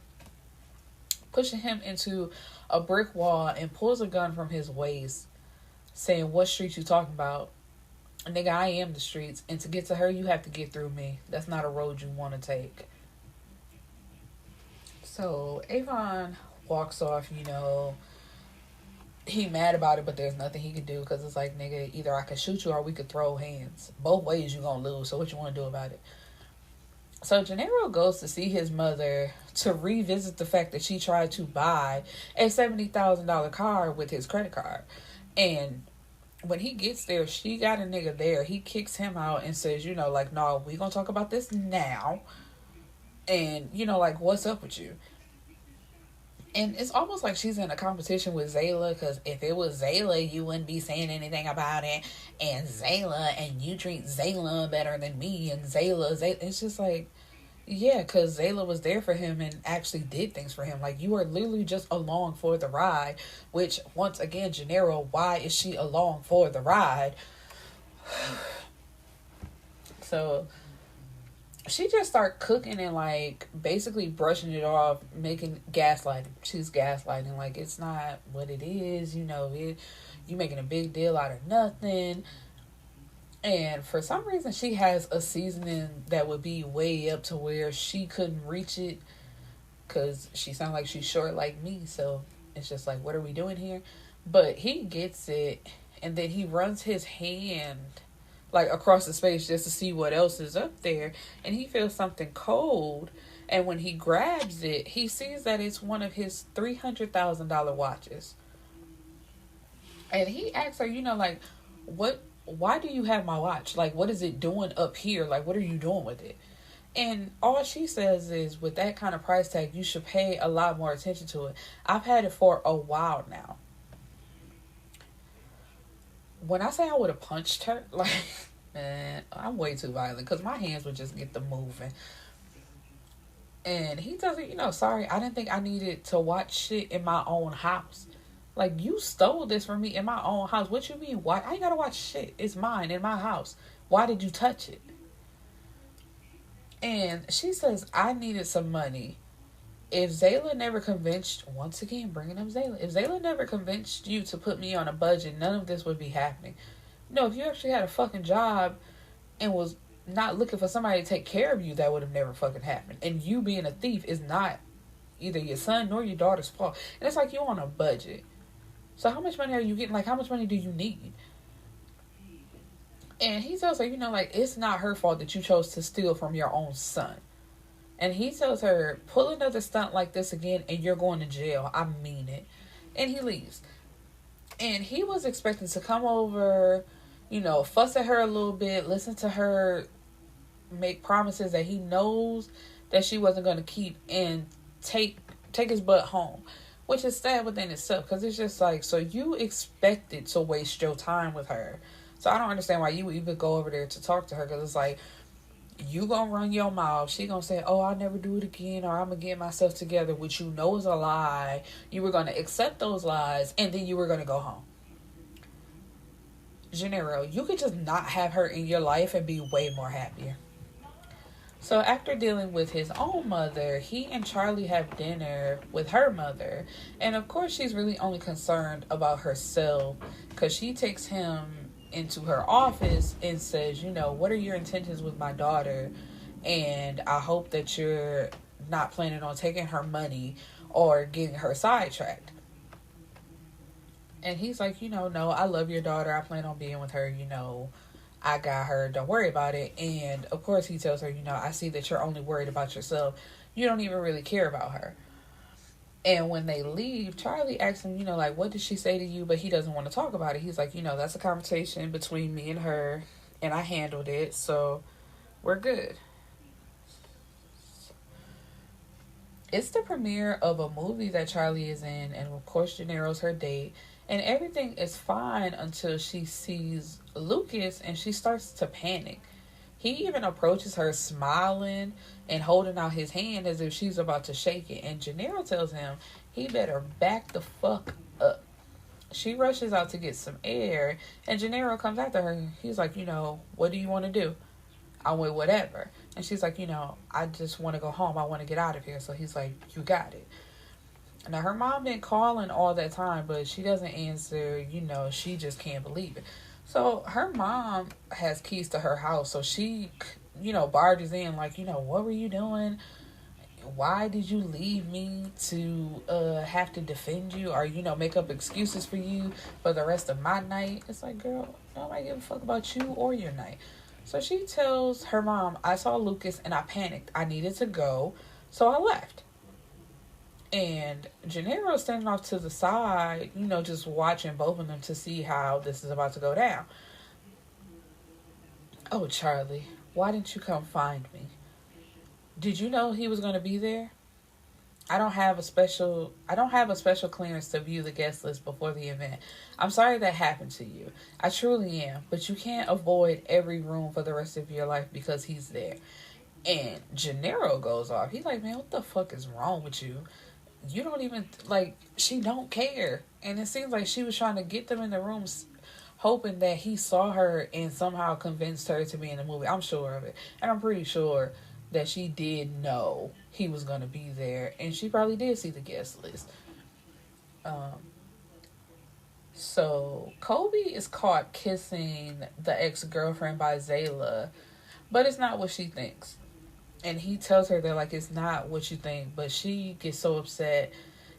pushing him into a brick wall and pulls a gun from his waist, saying, what street you talking about? Nigga, I am the streets, and to get to her, you have to get through me. That's not a road you want to take. So Avon walks off, he mad about it, but there's nothing he could do, because it's like, nigga, either I could shoot you or we could throw hands. Both ways you gonna lose, so what you want to do about it? So Janero goes to see his mother to revisit the fact that she tried to buy a $70,000 car with his credit card. And when he gets there, she got a nigga there. He kicks him out and says, no, we gonna talk about this now. And, what's up with you? And it's almost like she's in a competition with Zayla, because if it was Zayla, you wouldn't be saying anything about it. And Zayla, and you treat Zayla better than me, and Zayla. It's just like, yeah, because Zayla was there for him and actually did things for him. Like, you are literally just along for the ride. Which, once again, Janero, why is she along for the ride? So she just start cooking and like basically brushing it off, making gaslighting. She's gaslighting, like it's not what it is, you know, you making a big deal out of nothing. And for some reason she has a seasoning that would be way up to where she couldn't reach it, because she sounds like she's short like me. So it's just like, what are we doing here? But he gets it, and then he runs his hand like across the space just to see what else is up there, and he feels something cold. And when he grabs it, he sees that it's one of his $300,000 watches. And he asks her, you know, like, why do you have my watch? Like, what is it doing up here? Like, what are you doing with it? And all she says is, with that kind of price tag, you should pay a lot more attention to it. I've had it for a while now. When I say I would have punched her, like, man, I'm way too violent, because my hands would just get the moving. And he tells her, you know, sorry, I didn't think I needed to watch shit in my own house. Like, you stole this from me in my own house. What you mean? Why? I ain't gotta watch shit. It's mine, in my house. Why did you touch it? And she says, I needed some money. If Zayla never convinced, once again, bringing up Zayla, if Zayla never convinced you to put me on a budget, none of this would be happening. No, if you actually had a fucking job and was not looking for somebody to take care of you, that would have never fucking happened. And you being a thief is not either your son nor your daughter's fault. And it's like, you're on a budget. So how much money are you getting? Like, how much money do you need? And he tells her, you know, like, it's not her fault that you chose to steal from your own son. And he tells her, pull another stunt like this again and you're going to jail. I mean it. And he leaves. And he was expecting to come over, you know, fuss at her a little bit, listen to her make promises that he knows that she wasn't going to keep, and take his butt home. Which is sad within itself, because it's just like, so you expected to waste your time with her. So I don't understand why you would even go over there to talk to her, because it's like, you gonna run your mouth, she gonna say, oh, I'll never do it again, or I'm gonna get myself together, which you know is a lie. You were gonna accept those lies, and then you were gonna go home. Janero, you could just not have her in your life and be way more happier. So after dealing with his own mother, he and Charli have dinner with her mother. And of course, she's really only concerned about herself, because she takes him into her office and says, you know, what are your intentions with my daughter? And I hope that you're not planning on taking her money or getting her sidetracked. And he's like, you know, no, I love your daughter. I plan on being with her, you know. I got her. Don't worry about it. And of course he tells her, you know, I see that you're only worried about yourself. You don't even really care about her. And when they leave, Charli asks him, you know, like, what did she say to you? But he doesn't want to talk about it. He's like, you know, that's a conversation between me and her, and I handled it, so we're good. It's the premiere of a movie that Charli is in, and of course Janero's her date. And everything is fine until she sees Lucas, and she starts to panic. He even approaches her smiling and holding out his hand as if she's about to shake it. And Janero tells him he better back the fuck up. She rushes out to get some air, and Janero comes after her. He's like, you know, what do you want to do? I went, whatever. And she's like, you know, I just want to go home. I want to get out of here. So he's like, you got it. Now, her mom been calling all that time, but she doesn't answer. You know, she just can't believe it. So her mom has keys to her house, so she, you know, barges in like, you know, what were you doing? Why did you leave me to have to defend you, or, you know, make up excuses for you for the rest of my night? It's like, girl, nobody give a fuck about you or your night. So she tells her mom, I saw Lucas and I panicked. I needed to go, so I left. And Janero's standing off to the side, you know, just watching both of them to see how this is about to go down. Oh, Charli, why didn't you come find me? Did you know he was going to be there? I don't have a special clearance to view the guest list before the event. I'm sorry that happened to you. I truly am, but you can't avoid every room for the rest of your life because he's there. And Janero goes off. He's like, man, what the fuck is wrong with you? You don't even, like, she don't care. And it seems like she was trying to get them in the rooms hoping that he saw her and somehow convinced her to be in the movie. I'm sure of it. And I'm pretty sure that she did know he was going to be there. And she probably did see the guest list. So Kobe is caught kissing the ex-girlfriend by Zayla. But it's not what she thinks. And he tells her that, like, it's not what you think. But she gets so upset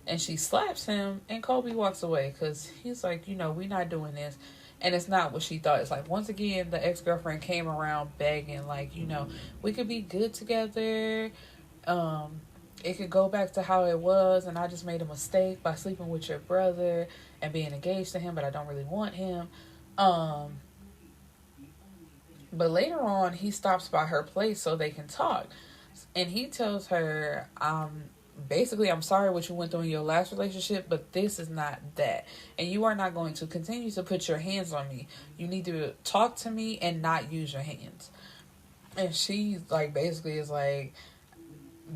and she slaps him. And Kobe walks away because he's like, you know, we're not doing this. And it's not what she thought. It's like, once again, the ex-girlfriend came around begging, like, you know, we could be good together. It could go back to how it was. And I just made a mistake by sleeping with your brother and being engaged to him. But I don't really want him. But later on, he stops by her place so they can talk. And he tells her, basically, I'm sorry what you went through in your last relationship, but this is not that. And you are not going to continue to put your hands on me. You need to talk to me and not use your hands. And she, like, basically is like,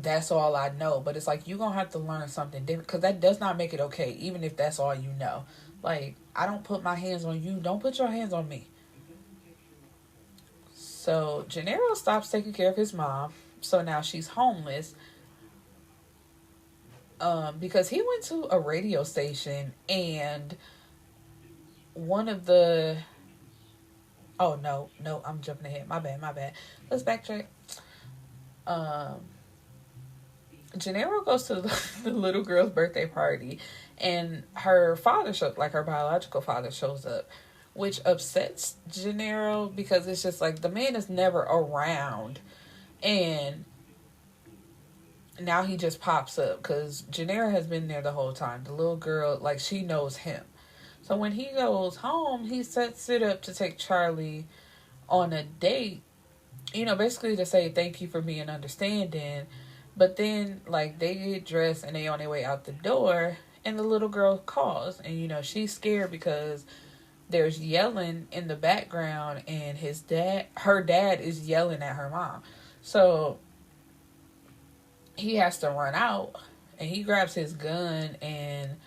that's all I know. But it's like, you're going to have to learn something different. Because that does not make it okay, even if that's all you know. Like, I don't put my hands on you. Don't put your hands on me. So Janero stops taking care of his mom. So now she's homeless. Because he went to a radio station and one of the... Oh, no, I'm jumping ahead. My bad. Let's backtrack. Janero goes to the little girl's birthday party and her father her biological father shows up, which upsets Janero because it's just like the man is never around and now he just pops up because Janero has been there the whole time. The little girl, like, she knows him. So when he goes home, he sets it up to take Charli on a date, you know, basically to say thank you for being understanding. But then, like, they get dressed and they on their way out the door and the little girl calls. And, you know, she's scared because there's yelling in the background and her dad is yelling at her mom. So he has to run out and he grabs his gun and,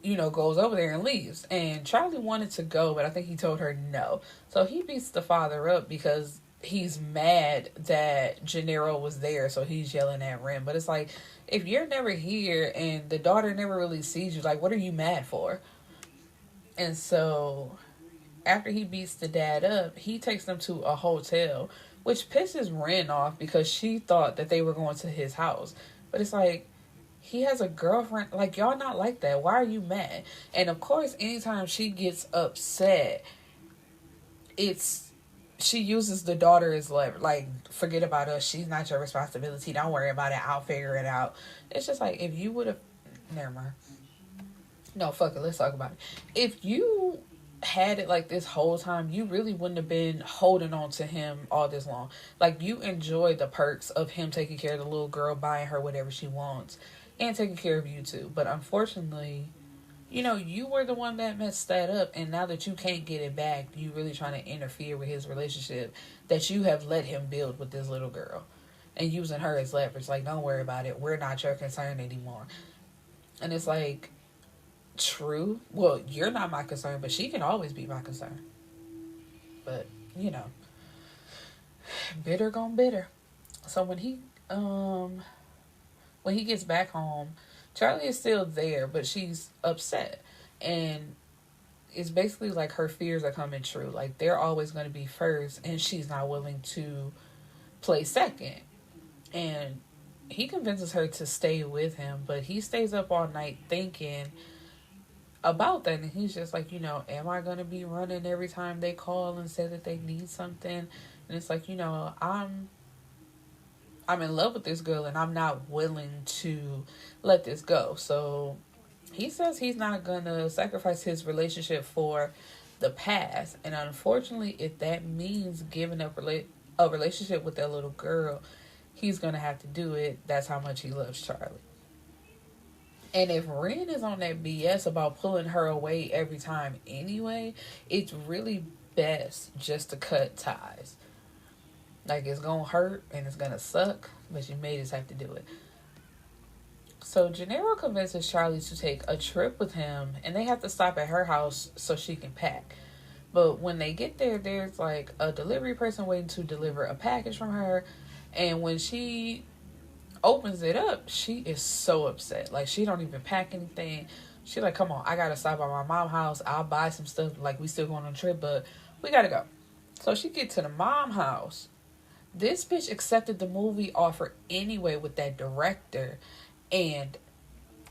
you know, goes over there and leaves. And Charli wanted to go, but I think he told her no. So he beats the father up because he's mad that Janero was there. So he's yelling at Ren. But it's like, if you're never here and the daughter never really sees you, like, what are you mad for? And so after he beats the dad up, he takes them to a hotel, which pisses Ren off because she thought that they were going to his house. But it's like, he has a girlfriend. Like, y'all not like that. Why are you mad? And of course, anytime she gets upset, she uses the daughter as lever. Like, forget about us. She's not your responsibility. Don't worry about it. I'll figure it out. It's just like, if you would have... Never mind. No, fuck it. Let's talk about it. If you had it like this whole time, you really wouldn't have been holding on to him all this long. Like, you enjoy the perks of him taking care of the little girl, buying her whatever she wants, and taking care of you too. But unfortunately, you know, you were the one that messed that up, and now that you can't get it back, you really trying to interfere with his relationship that you have let him build with this little girl and using her as leverage. Like, don't worry about it. We're not your concern anymore. And it's like, true. Well, you're not my concern, but she can always be my concern. But, you know, bitter gone bitter. So when he gets back home, Charli is still there, but she's upset. And it's basically like her fears are coming true. Like, they're always going to be first, and she's not willing to play second. And he convinces her to stay with him, but he stays up all night thinking about that. And he's just like, you know, am I going to be running every time they call and say that they need something? And it's like, you know, I'm in love with this girl and I'm not willing to let this go. So he says he's not going to sacrifice his relationship for the past. And unfortunately, if that means giving up a relationship with that little girl, he's going to have to do it. That's how much he loves Charli. And if Ren is on that BS about pulling her away every time anyway, it's really best just to cut ties. Like, it's going to hurt and it's going to suck, but you may just have to do it. So Janero convinces Charli to take a trip with him, and they have to stop at her house so she can pack. But when they get there, there's like a delivery person waiting to deliver a package from her. And when she opens it up, she is so upset. Like, she don't even pack anything. She like, come on, I gotta stop by my mom's house. I'll buy some stuff. Like, we still going on a trip, but we gotta go. So she get to the mom house. This bitch accepted the movie offer anyway with that director. And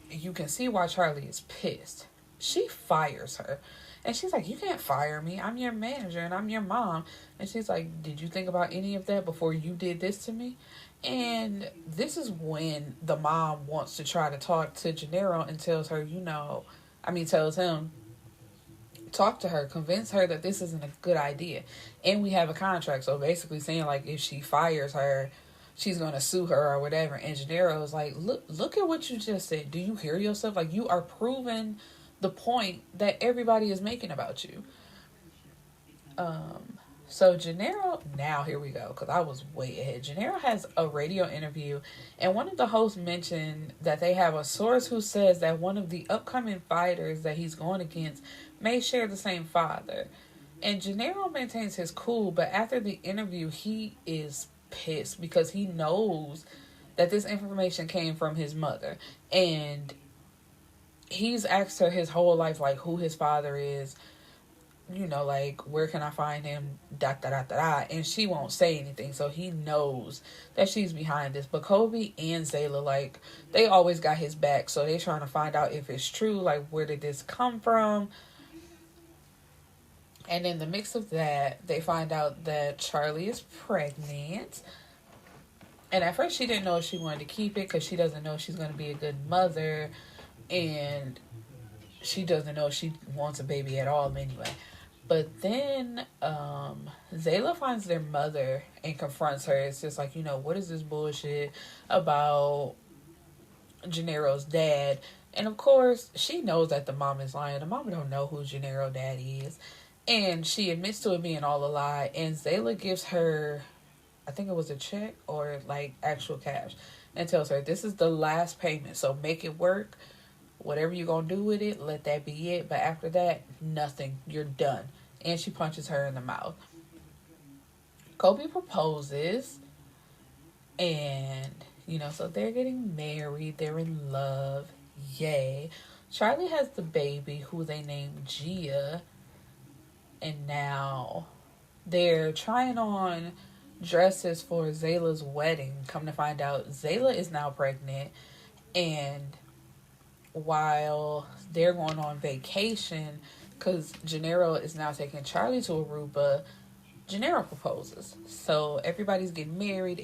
you can see why Charli is pissed. She fires her. And she's like, you can't fire me. I'm your manager and I'm your mom. And she's like, did you think about any of that before you did this to me? And this is when the mom wants to try to talk to Janero and tells her, tells him, talk to her, convince her that this isn't a good idea. And we have a contract. So basically saying, like, if she fires her, she's going to sue her or whatever. And Janero is like, look at what you just said. Do you hear yourself? Like, you are proving the point that everybody is making about you. So Janero, now here we go, because I was way ahead. Janero has a radio interview, and one of the hosts mentioned that they have a source who says that one of the upcoming fighters that he's going against may share the same father. And Janero maintains his cool, but after the interview, he is pissed because he knows that this information came from his mother. And he's asked her his whole life, like, who his father is, like, where can I find him, ... and she won't say anything, so he knows that she's behind this. But Kobe and Zayla, like, they always got his back, so they're trying to find out if it's true, like, where did this come from? And in the mix of that, they find out that Charli is pregnant. And at first she didn't know if she wanted to keep it because she doesn't know if she's going to be a good mother. And she doesn't know if she wants a baby at all anyway. But then Zayla finds their mother and confronts her. It's just like, what is this bullshit about Janero's dad? And of course, she knows that the mom is lying. The mom don't know who Janero dad is. And she admits to it being all a lie. And Zayla gives her, I think it was a check or like actual cash. And tells her, this is the last payment. So make it work. Whatever you're going to do with it, let that be it. But after that, nothing. You're done. And she punches her in the mouth. Kobe proposes. And, so they're getting married. They're in love. Yay. Charli has the baby who they named Gia. And now they're trying on dresses for Zayla's wedding. Come to find out, Zayla is now pregnant. And while they're going on vacation, because Janero is now taking Charli to Aruba, Janero proposes. So everybody's getting married,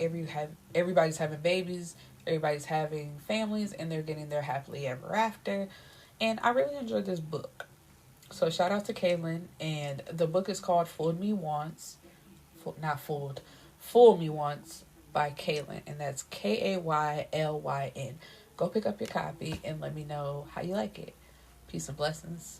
everybody's having babies, everybody's having families, and they're getting their happily ever after. And I really enjoyed this book. So shout out to Kaylyn, and the book is called Fool Me Once by Kaylyn, and that's Kaylyn. Go pick up your copy and let me know how you like it. Peace and blessings.